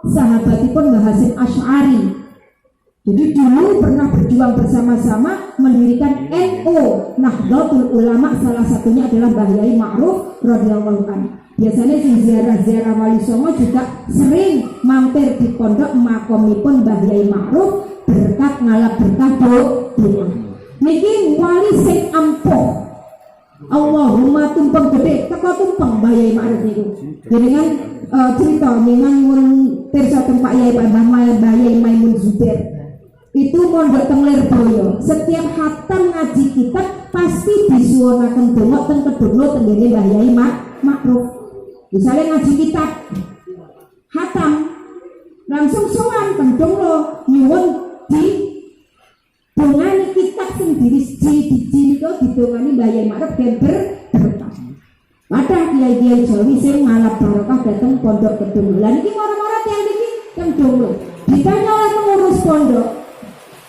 sahabatipun Mbah Hasyim Asy'ari. Jadi dulu pernah berjuang bersama-sama mendirikan NU Nahdlatul Ulama, salah satunya adalah Mbah Yai Ma'ruf radhiyallahu anhu. Biasanya di ziarah-ziarah Wali Songo juga sering mampir di pondok makomipun Mbah Yai Ma'ruf berkat ngalap berkah doa. Niki wali sing ampuh. Allahumma tumpeng gede, teko tumpeng Mbah Yai Ma'ruf niku. Jenengan cerita jenengan mun pirsa teng Pak Yai Mbah Yai Maimun Zubair. Itu pondok teng Lirboyo. Setiap khatam ngaji kitab pasti disuwunaken donga teng Kedunglo tenggene Mbah Yai Ma'ruf. Misalnya ngaji kitab khatam langsung sowan teng Kedunglo nyuwun di dongani kitab sing diriji niku didongani Mbah Yai Ma'ruf ben berkah. Padahal kiai-kiai Jawi sing ngalap barokah dateng pondok Kedunglo. Lah niki mara-mara tiyang niki teng Kedunglo. Ditanya oleh pengurus pondok,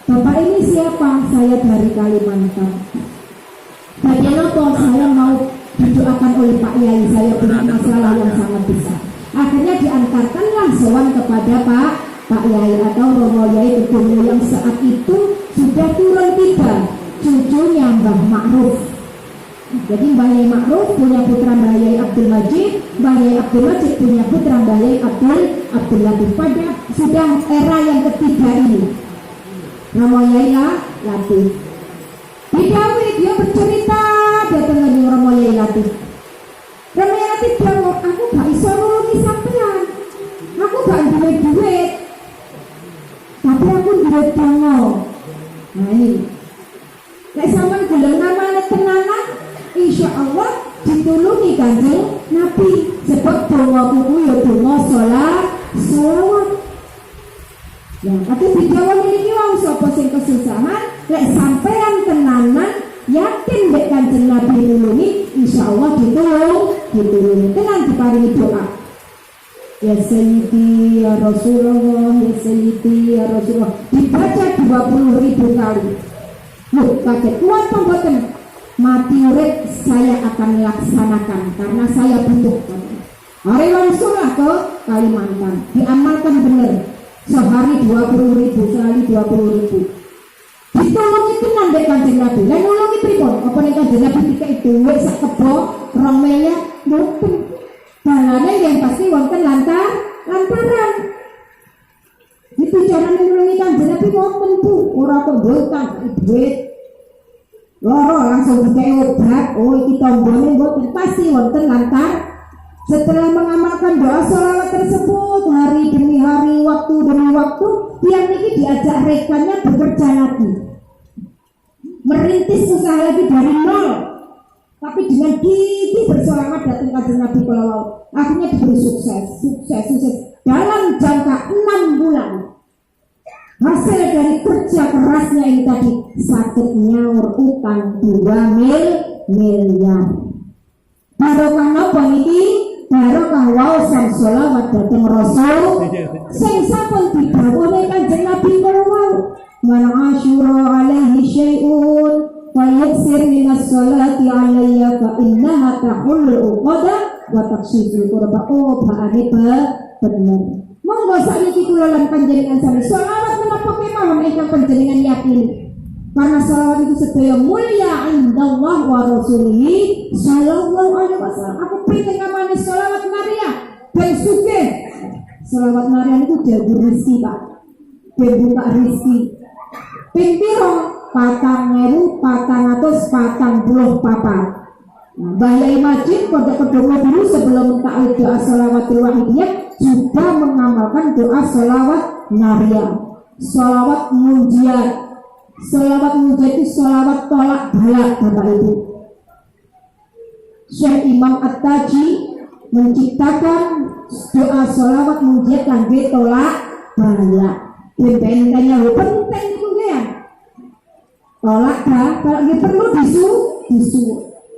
Bapak ini siapa? Saya dari Kalimantan. Bagaimana saya mau didoakan oleh Pak Yai, saya punya masalah yang sangat besar. Akhirnya diantarkanlah sowan kepada Pak Yai atau Romo Yai Kedunglo yang saat itu sudah turun tiba cucunya Mbah Ma'ruf. Jadi Mbah Yai Ma'ruf punya putra Mbah Yai Abdul Majid, Mbah Yai Abdul Majid punya putra Mbah Yai Abdul Latif. Pada sudah era yang ketiga ini Romo Yai Latif. Didawi dia bercerita datang dengan Romo Yai Latif. Romo Yai Latif bilang, aku gak iso nulungi sampean, aku gak duwe duit, tapi aku duwe donga. Nah ini, nek sampean gelem namane tenanan, insya Allah ditulungi Kanjeng Nabi. Sebab donga kuku ya donga sholawat. Ya, tapi dijawab ini wong sapa sing kesusahan, lek sampean tenanan yakin nek Kanjeng Nabi nulungi, insyaallah ditulungi. Tenan diparingi doa. Ya Sayyidi ya Rasulullah, ya Sayyidi ya Rasulullah. Dibaca 20.000 kali. Loh, kaget kuat apa mboten? Mati urip saya akan laksanakan karena saya butuh. Hari langsunglah ke Kalimantan, diamalkan benar. Sehari 20.000, sehari 20.000. Ditolongi tenan dek Kanjeng Nabi. Lah nulungi pripun? Apa nek Kanjeng Nabi dikai dhuwit sak kebo 2 miliar mboten. Balane yang pasti wonten lantaran. Itu cara nulungi Kanjeng Nabi wonten Bu, ora kok utang dhuwit. Loro langsung dikai obat. Oh iki tombone mboten, pasti wonten lantaran. Setelah mengamalkan doa sholawat tersebut hari demi hari, waktu demi waktu, tiang niki diajak rekannya bekerja lagi, merintis usaha lagi dari nol, tapi dengan gigi bersolawat datang Kanjeng Nabi Kolawau. Akhirnya diberi sukses dalam jangka 6 bulan. Hasil dari kerja kerasnya ini tadi sakit nyaur utang 2 miliar. Barokah napa niki? Barokah waosan sholawat dateng Rasul sing sampun didhawuhi Kanjeng Nabi Kolawau. Man asyura alaihi syai'un wa yaksir minas sholati alayya fa innaha tahullu uqada wa taksiful qurba. Oh bahane bener. Monggo sakniki kula lan panjenengan sami sholawat menapa kemawon ingkang panjenengan yakini. Karena sholawat itu sedaya mulia indallah wa rasulihi sallallahu alaihi wasallam. Aku pengen ngamane sholawat Maria ben sugih. Sholawat Maria itu jago rezeki Pak, ben buka rezeki. Ping piro? 4.444. Mbah Yai Majid Pondok Kedunglo dulu sebelum takwid doa sholawatul wahidiyah juga mengamalkan doa sholawat Maria, sholawat munjiat. Sholawat munjiat itu sholawat tolak balak Bapak Ibu. Syekh Imam At-Taji menciptakan doa sholawat mujiat kangge tolak balak. Bentengnya penting itu ya. Tolak kalau perlu disu.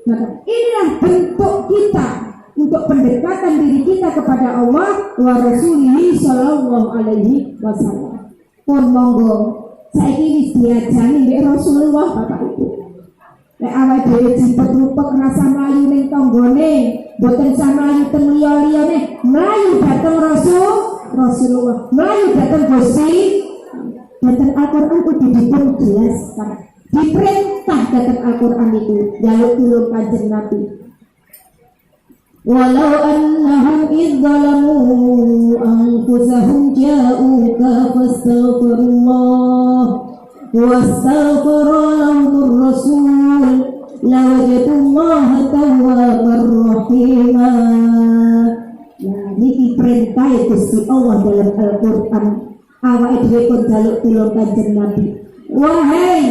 Maka inilah bentuk kita untuk pendekatan diri kita kepada Allah wa Rasulihi sallallahu alaihi wasallam. Pun monggo saiki wis diajani mbek Rasulullah Bapak Ibu. Nek awake dhewe jipet rupek rasa mlayu ning tanggane, boten samlayu teng liya-liyane, mlayu dhateng Rasulullah, mlayu dhateng Gusti. Dhateng Al-Qur'an kudu dijelaskan. Diperintah dhateng Al-Qur'an itu jaluk tulung Kanjeng Nabi. Walau annahum idh zalamu anfusahum ja'uka fastaghfirullah wastaghfara lahumur rasul lawajadallaha tawwabar rahima. Nah, ini perintah Gusti Allah dalam Al-Qur'an. Awake dhewe kon jaluk tulung Kanjeng Nabi. Wahai,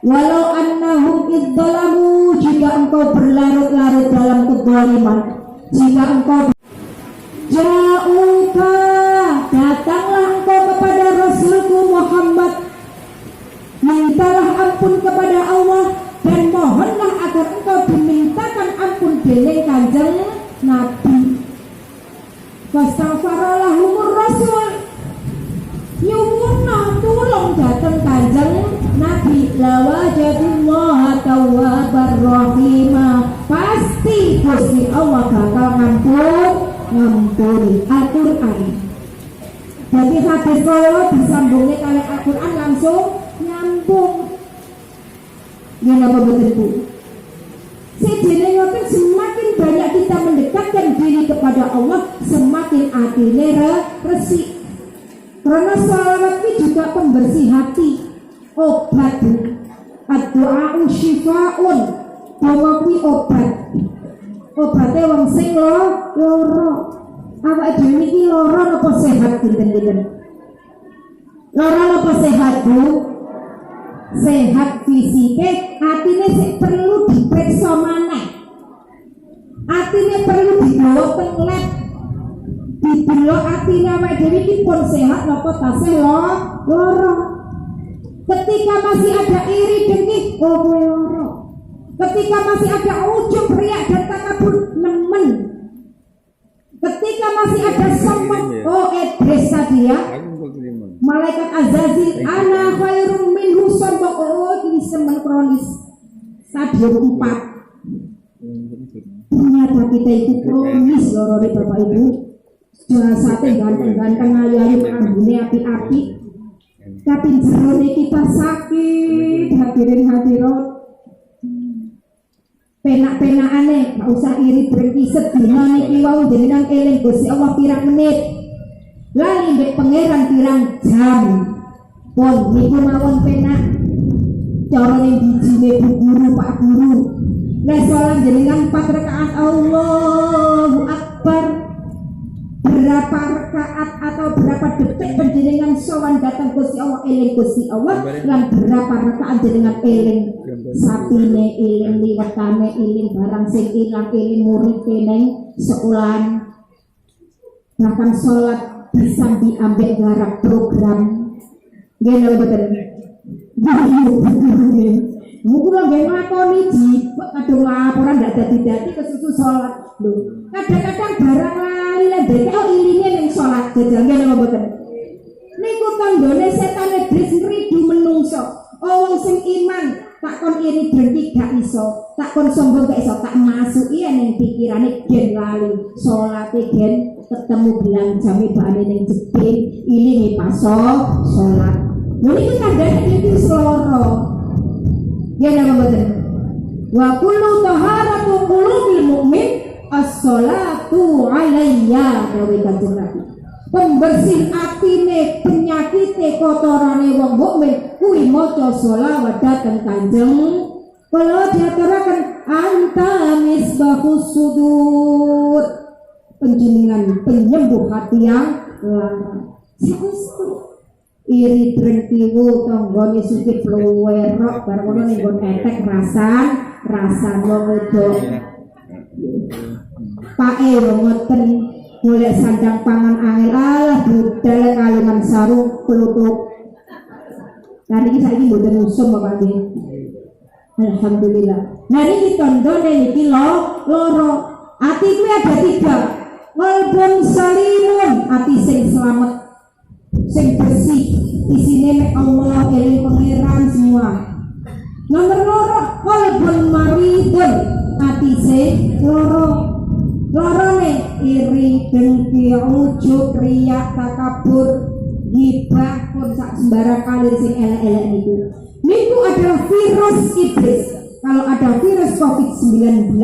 walau annahum idh zalamu, jika engkau berlarut-larut dalam kezaliman, jika engkau ja'uka, datanglah engkau kepada Rasulku Muhammad, mintalah ampun kepada Allah dan mohonlah agar engkau dimintakan ampun dening Kanjeng Nabi. Fastaghfara lahumur rasul, nyuwunna tulung dateng Kanjeng Nabi, lawajadullaha tawwabar rahima, pasti Gusti Allah bakal ngampuni. Al-Qur'an. Jadi hadis kalau disambungnya kali Al-Qur'an langsung nyambung. Ya napa betul Bu? Sedene ngoten semakin banyak kita mendekatkan diri kepada Allah, semakin atine resik. Karena sholawat ini juga pembersih hati, obat. Ad-du'a'u syifa'un, donga kuwi obat. Obate wong sing lara. Awake dhewe iki lara napa sehat dinten-dinten? Lara napa sehat Bu? Sehat fisike, atine sik perlu diperiksa maneh. Atine perlu dibawa teng lab. Didelok atine awake dhewe iki pun sehat napa tasih lara. Ketika masih ada iri dengki, oh kowe lara. Ketika masih ada ujub riak dan takabur, nemen. Ketika masih ada sombong, oh iblis tadi ya. Malaikat Azazil, ana khairum minhu, sombong, oh ini semen kronis. Stadium 4. Ternyata kita itu kronis loh Bapak Ibu. Jasate ganteng-ganteng ayu-ayu, ambune api-api. Tapi jerone kita sakit, hadirin hadirat. Penak-penakane, gak usah iri berhenti sedina niki wau jenengan eling Gusti Allah pirang menit. Lali mbek pangeran pirang jam. Pun niku mawon penak. Carane dijine Bu Guru, Pak Guru. Nek salat jenengan 4 rakaat Allahu Akbar. Berapa rakaat atau berapa detik panjenengan sowan datang Gusti Allah, eling Gusti Allah, lan berapa rakaat jenengan eling sapine, eling liwetane, eling barang sing ilang, eling muripe ning sekolahan. Bahkan sholat bisa diambil garap program. Nggih lho mboten. Mungkin lo gak ngelakoni jipet, kadang laporan gak dadi-dadi kesusu sholat. Kadang-kadang barang lali lendek, oh ilinya yang sholat jajangnya nama boten. Niku tandone setan iblis ngridu menungso. Oh wong sing iman tak kon iri berhenti gak iso, tak kon sombong gak iso, tak masuk iya ning pikirane gen lali sholate gen ketemu bilang jame bane ning jepit ilingi paso sholat. Niku tandane iki seloro. Ya nama betul. Wa kullu taharatu qulubil mu'min as-salatu alayya, dawuh Kanjeng Nabi. Pembersih atine, penyakite, kotorane wong mukmin kuwi maca selawat dhateng Kanjeng. Kala diaturaken anta misbahus sudur, panjenengan penyembuh hati yang lara. Saestu iri drengkiwu tanggane sithik luwerok bar ngono ning nggon etek rasan wong wedok. Pake ngoten golek sandang pangan angel alah budal kalungan sarung pelutuk. Lah niki saiki mboten usum Bapak nggih. Alhamdulillah. Nah niki tandane niki loro. Ati kuwi ada 3. Qalbun salimun, ati sing selamat, sing bersih, isine nek Allah eling pangeran semua. Nomor 2, qalbun maridun, ati sing lorone iri, dengki, ujub, riya, takabur, gibah pun sak sembarang kali sing elek-elek niku. Niku adalah virus iblis. Kalau ada virus COVID-19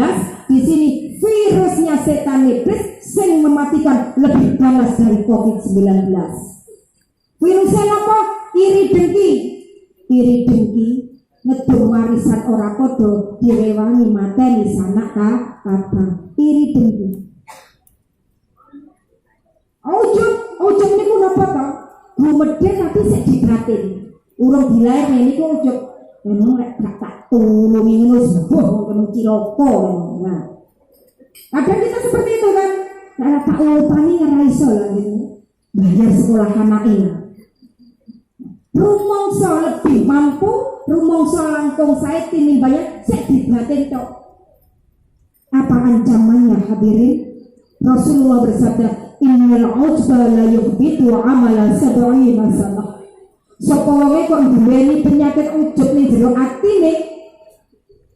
di sini virusnya setan iblis sing mematikan lebih ganas dari COVID-19. Virusnya apa? Iri dengki ngedung warisan ora podo direwangi mateni sanak kabeh. Iri dengki. Ujub niku napa to? Gumedhe tapi sik dibatin. Urung dilair niku ujub. Memang lek tak tulungi ngono sembuh kena ciloko. Nah. Kadang kita seperti itu kan. Karena tak upani ora iso lah gitu. Bayar sekolah anake. Rumangsa lebih mampu, rumangsa langkung sae tinimbangnya sik dibatin tok. Apa ancamannya hadirin? Rasulullah bersabda, "Innal ujba la yuhbitu amala sab'ina sanah." Sapa wae kok duweni penyakit ujub ning jero atine,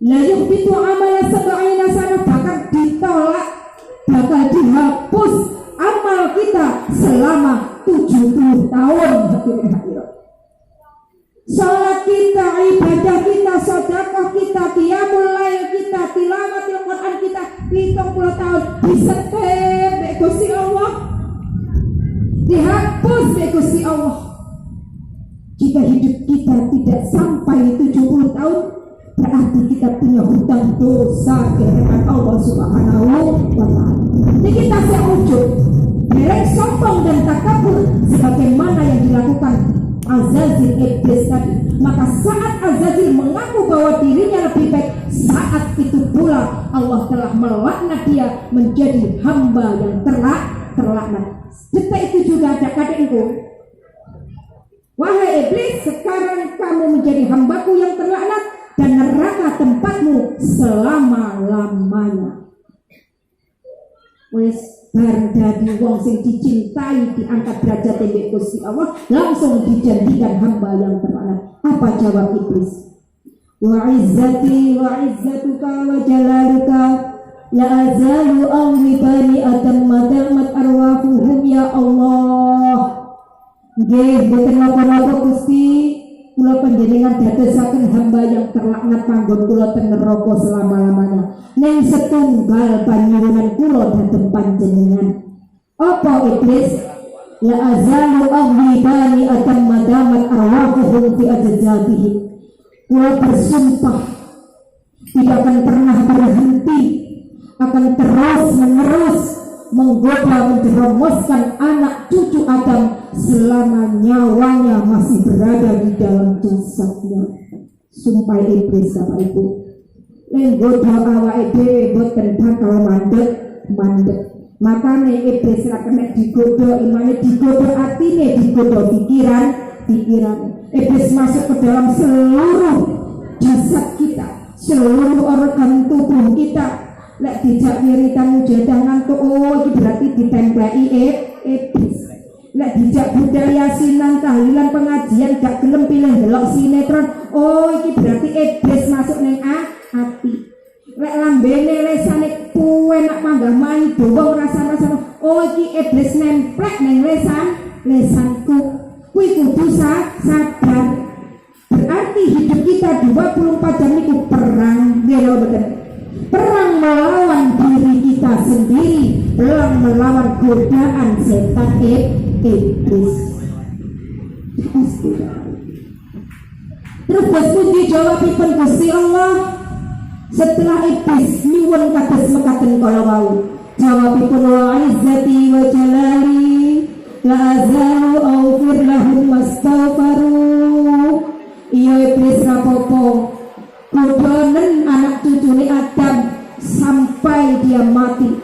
la yuhbitu amala sab'ina sanah, bakal ditolak, bakal dihapus amal kita selama 70 tahun. Salat kita, ibadah kita, sedekah kita, qiyamul lail kita, tilawatil Quran kita 70 tahun disetep mek Gusti Allah. Dihapus mek Gusti Allah. Jika hidup kita tidak sampai 70 tahun, berarti kita punya hutang dosa di hadapan Allah Subhanahu wa taala. Ini kita seujub, merek sombong dan takabur sebagaimana yang dilakukan Azazil iblis tadi. Maka saat Azazil mengaku bahwa dirinya lebih baik, saat itu pula Allah telah melaknat dia menjadi hamba yang terlaknat. Detik itu juga ada kata itu, wahai iblis, sekarang kamu menjadi hambaku yang terlaknat dan neraka tempatmu selama-lamanya. Wes bar dadi wong sing dicintai, diangkat derajat ing Gusti Allah, langsung dijadikan hamba yang terlaknat. Apa jawab iblis? Wa izzati wa izzatuka wa jalaluka la azalu awli bani adam madamat arwahuhum ya Allah. Nggih, boten napa-napa Gusti, kula panjenengan dadosaken hamba yang terlaknat panggon kula teng neraka selama-lamanya. Ning setunggal panyuwunan kula dhateng panjenengan. Apa iblis? La azalu ahli bani adam madamat arwahuhum fi ajzatihim. Kula bersumpah tidak akan pernah berhenti, akan terus menerus menggoda menjerumuskan anak cucu Adam selama nyawanya masih berada di dalam jasadnya. Sumpah iblis Bapak Ibu. Menggoda awake dhewe boten bakal mandeg. Makane iblis ra kena digoda imane, digoda atine, digoda pikiran. Iblis masuk ke dalam seluruh jasad kita, seluruh organ tubuh kita. Lek dijak wiritan mujadah ngantuk, oh iki berarti ditempeli iblis. Lek dijak budaya sinan tahlilan pengajian gak gelem pilih delok sinetron, oh iki berarti iblis masuk ning ati. Lek lambene lesane kuwe nak manggah main dowo rasa-rasa, oh iki iblis nemplek ning lesanku. Kuwi kudu sadar. Berarti hidup kita 24 jam niku perang, nggih betul. Perang melawan diri kita sendiri, perang melawan godaan setan iblis. Terus Gusti jawabipun Gusti Allah setelah iblis nyuwun kados mekaten kala wau. Jawabipun wa izzati wa jalali la azalu aufir lahum mastaghfaru. Iya iblis rapopo godanen anak cucune Adam sampai dia mati,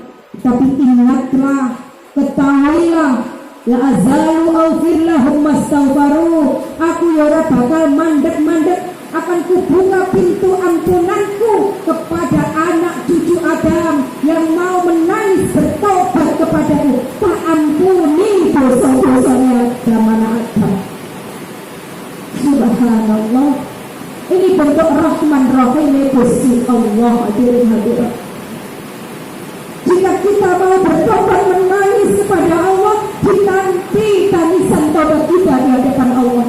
azalu aufir lahum mastaghfaru. Aku ya ora bakal mandek-mandek, akan kubuka pintu ampunanku kepada anak cucu Adam yang mau menangis bertobat kepadaku. Tak ampuni dosa-dosanya zaman Adam. Subhanallah. Ini bentuk rahman rahim Gusti Allah. Hadirin hadirat, jika kita mau bertobat menangis kepada Allah, dinanti tangisan tobat kita di hadapan Allah.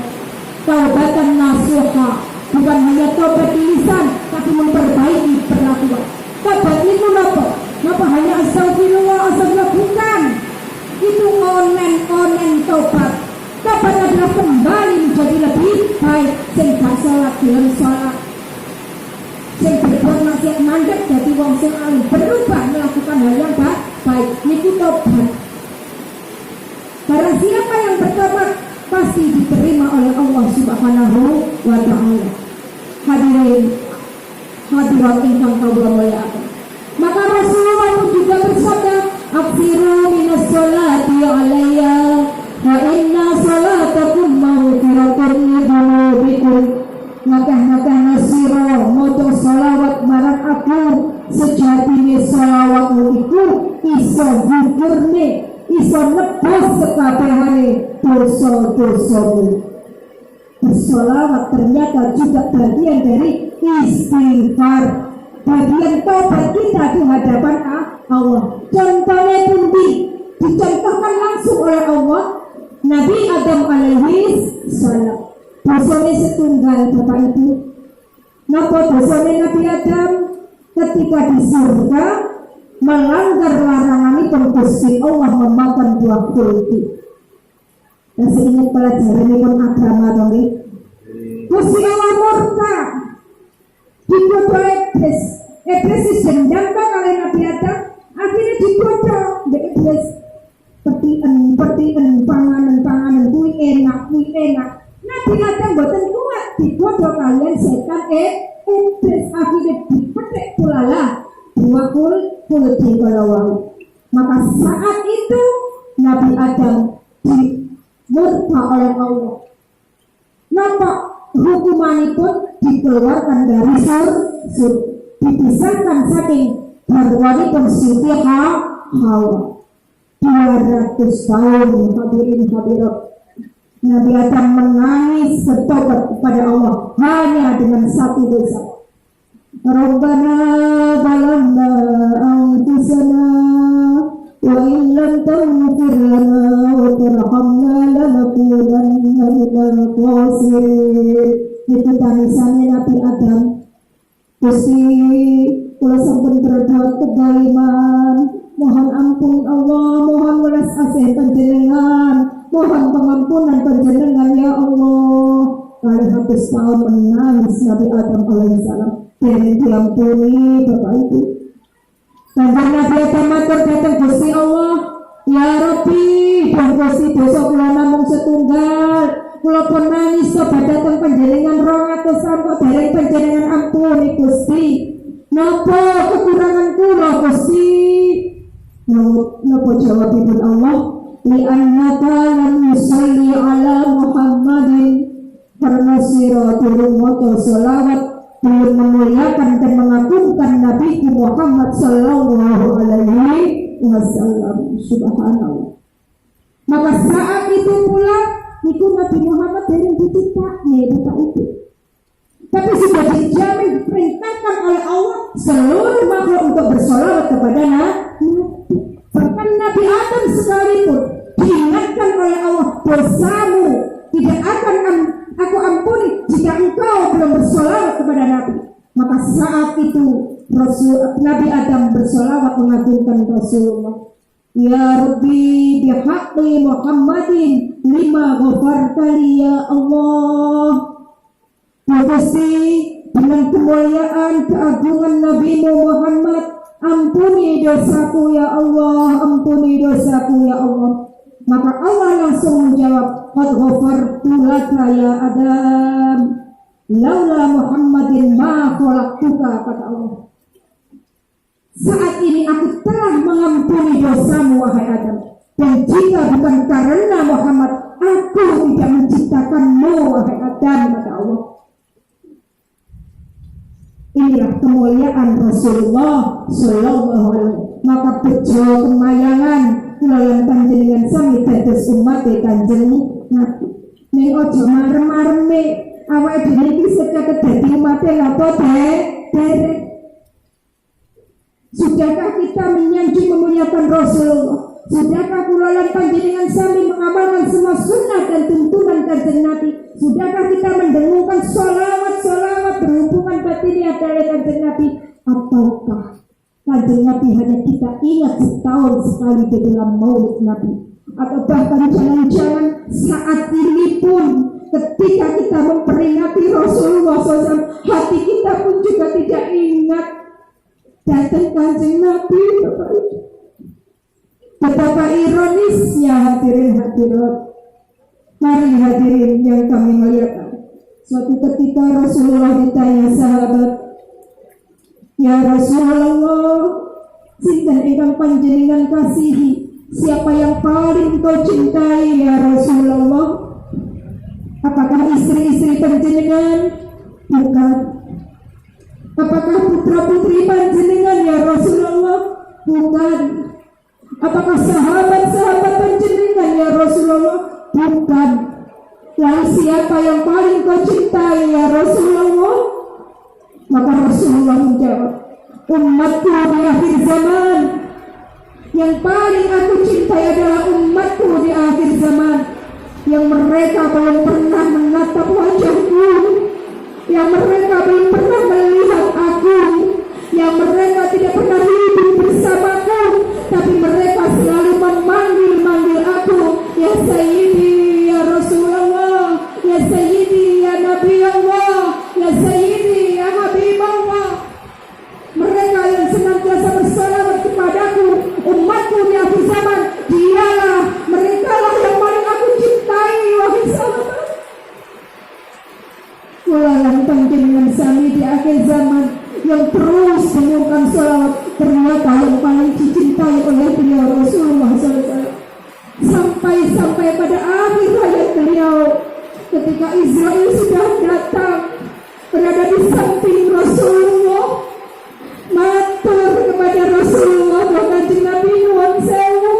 Taubatan nasuha, bukan hanya tobat di lisan, tapi memperbaiki perlakuan. Tobat itu apa? Kenapa hanya astagfirullah, astagfirullah? Bukan. Itu onen tobat. Tobat adalah kembali menjadi lebih baik. Sing gak salat dalam salat, sing berbuat maksiat mandek jadi wong sing alim, berubah melakukan hal yang baik. Niku tobat. Barang siapa yang bertobat pasti diterima oleh Allah Subhanahu wa ta'ala. Hadirin hadirat ingkang kawula mulyakaken. Maka Rasulullah juga bersabda, "Aksiru minas sholati alayya wa inna sholatakum maghfiratun lidzunubikum." Ngakeh-ngakeh nasira maca sholawat marang aku, sejatine sholawatmu iku iso gugurne, iso nebus sekabehane dosa-dosamu. Bersolawat ternyata juga bagian dari istighfar, bagian tobat kita di hadapan Allah. Contohnya pundi? Dicontohkan langsung oleh Allah. Nabi Adam alaihi salam, dosane setunggal Bapak Ibu. Napa dosane Nabi Adam? Ketika di surga melanggar laranganipun Gusti Allah memakan buah kulti. Masih ingat pelajaranipun agama to nggih? Gusti Allah murka. Digoda iblis. Iblis dendam kali Nabi Adam, akhirnya digoda iblis. Petian panganan kuwi enak. Nabi Adam boten kuat digoda kalian setan iblis, akhirnya dipetik pulala buah kulti kalawau. Maka saat itu Nabi Adam dimurka oleh Allah. Napa hukumanipun dikeluarkan dari surga, dipisahkan saking garwanipun Siti Hawa. 200 tahun hadirin hadirat Nabi Adam menangis bertobat kepada Allah hanya dengan satu dosa. Rabbana zalamna anfusana wa in lam taghfir lana wa tarhamna lanakunanna minal khasirin. Itu tangisannya Nabi Adam. Gusti kula sampun berbuat kezaliman, mohon ampun Allah, mohon welas asih panjenengan, mohon pengampunan panjenengan ya Allah. Kali 100 tahun menangis Nabi Adam alaihissalam dan diampuni Bapak Ibu. Sampai Nabi Adam matur datang Gusti Allah, ya Rabbi, dan Gusti dosa kula namung setunggal, kula pun nangis sobat datang panjenengan 200 sampai dereng panjenengan ampuni Gusti. Napa kekurangan kula Gusti? Napa jawabipun Allah? Li annaka lam yusalli ala Muhammadin, karena sira durung maca selawat, belum memuliakan dan mengagungkan Nabi Muhammad sallallahu alaihi wasallam. Subhanallah. Maka saat itu pula itu Nabi Muhammad dari ditikaknya Bapak Ibu. Tapi sudah dijamin, diperintahkan oleh Allah seluruh makhluk untuk bersolawat kepada Nabi. Bahkan Nabi Adam sekalipun diingatkan oleh Allah, dosamu tidak akan aku ampuni jika engkau belum bersolawat kepada Nabi. Maka saat itu Nabi Adam bersolawat mengagungkan Rasulullah. Ya Rabbi bihaqqi Muhammadin lima ghafartali ya Allah. Gusti, dengan kemuliaan keagungan Nabi Muhammad, ampuni dosaku ya Allah, ampuni dosaku ya Allah. Maka Allah langsung menjawab, qad ghafartu laka ya Adam, laula Muhammadin ma khalaqtuka, kata Allah. Saat ini aku telah mengampuni dosamu wahai Adam. Dan jika bukan karena Muhammad, aku tidak menciptakanmu, wahai Adam, kata Allah. Inilah kemuliaan Rasulullah Sallallahu Alaihi Wasallam. Maka bejo kemayangan kulayan panjenengan sami dados umat Kanjeng Nabi. Ning ojo marem-mareme awake dhewe iki sekatet dadi umat apa derek. Sudahkah kita menyanjung memuliakan Rasulullah? Sudahkah kulayan panjenengan sami mengamalkan semua sunnah dan tuntunan Kanjeng Nabi? Sudahkah kita mendengungkan solawat berhubungan batinnya dari Kanjeng Nabi? Ataukah Kanjeng Nabi hanya kita ingat setahun sekali di dalam maulid Nabi? Atau bahkan jangan-jangan saat ini pun ketika kita memperingati Rasulullah SAW, hati kita pun juga tidak ingat datang Kanjeng Nabi. Betapa ironisnya hadirin hadirat. Mari hadirin yang kami muliakan. Suatu ketika Rasulullah ditanya sahabat, ya Rasulullah, sinten ingkang panjenengan kasihi? Siapa yang paling kau cintai ya Rasulullah? Apakah istri-istri panjenengan? Bukan. Apakah putra-putri panjenengan ya Rasulullah? Bukan. Apakah sahabat-sahabat panjenengan ya Rasulullah? Bukan. Lalu siapa yang paling kau cintai ya Rasulullah? Maka Rasulullah menjawab, umatku di akhir zaman. Yang paling aku cintai adalah umatku di akhir zaman, yang mereka belum pernah menatap wajahku, yang mereka belum pernah melihat aku, yang mereka tidak pernah hidup bersamaku, tapi mereka selalu memanggil aku, ya Sayyidi, ya Rasulullah, ya Sayyidi, ya Nabi Allah, ya Sayyidi, ya Habib Allah. Mereka yang senantiasa bersalawat kepadaku, umatku di akhir zaman, dialah, mereka lah yang paling aku cintai, wahai sahabat. Kulayan panjenengan sami di akhir zaman yang terus mengumumkan salawat, ternyata yang paling dicintai oleh beliau Rasulullah SAW. Sampai pada akhir hayat beliau, ketika Israel sudah datang, berada di samping Rasulullah, matur kepada Rasulullah, Kanjeng Nabi nyuwun sewu,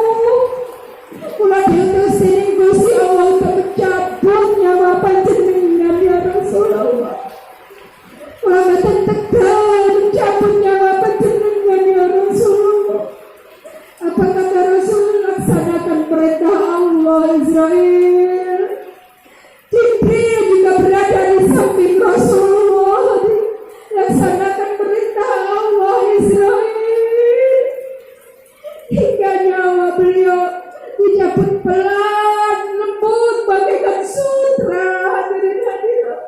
kula diutus dening Gusti Allah untuk mencabut nyawa panjenengan ya Rasulullah. Kula mboten tegal mencabut nyawa panjenengan ya Rasulullah. Apa kata Rasul? Laksanakan perintah Allah. Israel, Jibril juga berada di samping Rasulullah. Laksanakan perintah Allah Israel, hingga nyawa beliau dicabut pelan, lembut bagaikan sutra, hadirin-hadirin,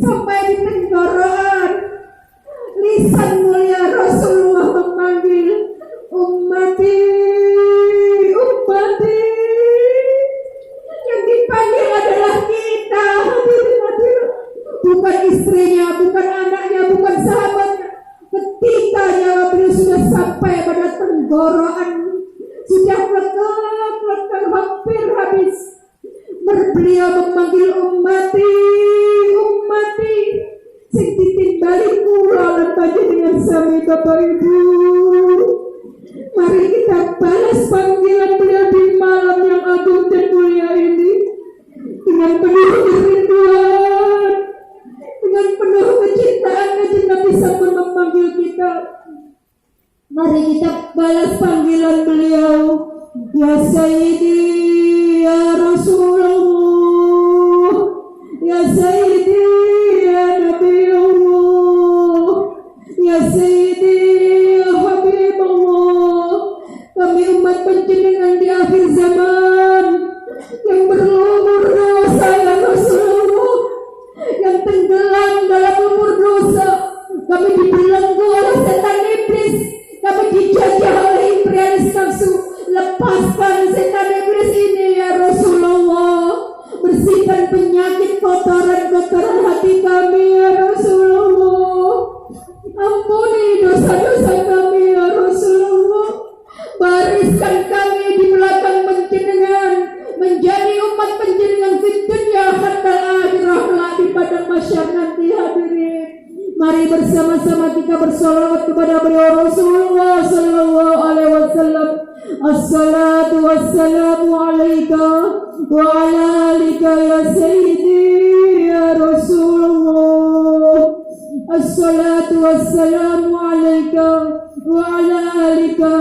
sampai di tenggorokan. Lisan mulia Rasulullah memanggil, ummati, ummati. Yang dipanggil adalah kita, hadirin-hadirin, bukan istrinya, bukan anaknya, bukan sahabatnya. Ketika nyawa beliau sudah sampai pada tenggorokan, sudah lekang hampir habis, beliau memanggil ummati, ummati. Sing ditimbali kula lan panjenengan sami Bapak Ibu. Mari kita balas panggilan beliau di malam yang agung dan mulia ini dengan penuh kerinduan, dengan penuh kecintaan. Kanjeng Nabi sampun memanggil kita. Mari kita balas panggilan beliau, ya Sayyidi, ya Rasulullah, ya Sayyidi, ya Nabi Allah, ya Sayyidi, ya Habib Allah. Kami umat panjenengan di akhir zaman yang berlumur dosa ya Rasulullah, yang tenggelam dalam lumur dosa. Kami dibelenggu oleh setan iblis, kami dijajah oleh imperialis nafsu. Lepaskan setan iblis ini ya Rasulullah. Bersihkan penyakit kotoran-kotoran hati kami ya Rasulullah. Ampuni dosa-dosa kami ya Rasulullah. Bariskan kami di belakang Mari bersama-sama kita bersolawat kepada beliau Rasulullah sallallahu alaihi wasallam. Assalatu wassalamu alaika wa ala alika ya sayyidi ya Rasulullah. Assalatu wassalamu alaika wa ala alika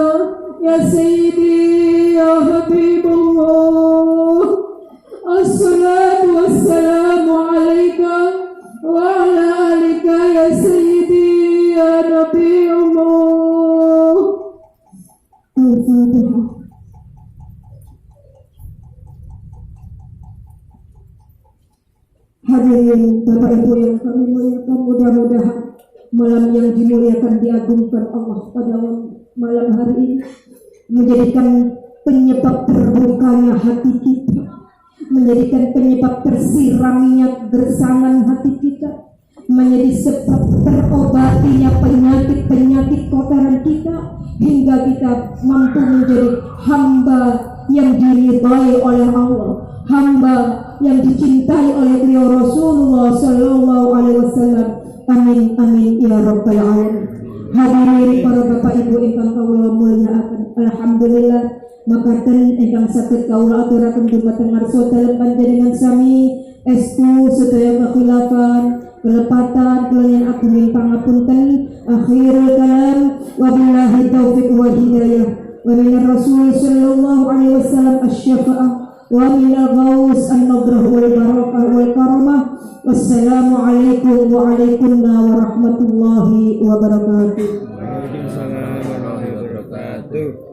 ya sayyidi ya Habibullah. Assalatu wassalamu alaika wa ala alika ya sayyidi ya Nabi Allah. Al-Fatihah. Hadirin Bapak Ibu yang kami muliakan, mudah-mudahan malam yang dimuliakan diagungkan Allah pada malam hari ini menjadikan penyebab terbukanya hati kita, menjadikan penyebab tersiraminya gersangan hati kita, menjadi sebab terobatinya penyakit-penyakit kotoran kita, hingga kita mampu menjadi hamba yang diridhai oleh Allah, hamba yang dicintai oleh beliau Rasulullah sallallahu alaihi wasallam. Amin amin ya rabbal alamin. Hadirin para bapak ibu ingkang kawula mulyakaken, alhamdulillah makaten ingkang saged kawula aturaken dumateng ngarsa dalem panjenengan sami estu sedaya kekhilafan kelepatan kalian agunging pangapunten. Akhirul kalam wabillahi taufiq wal hidayah wa min rasul sallallahu alaihi wasallam asy-syafa'ah wa min al-ghaus an-nadrah wal barakah wal karamah. Wassalamu alaikum wa alaikumna warahmatullahi wabarakatuh. Waalaikumsalam warahmatullahi wabarakatuh.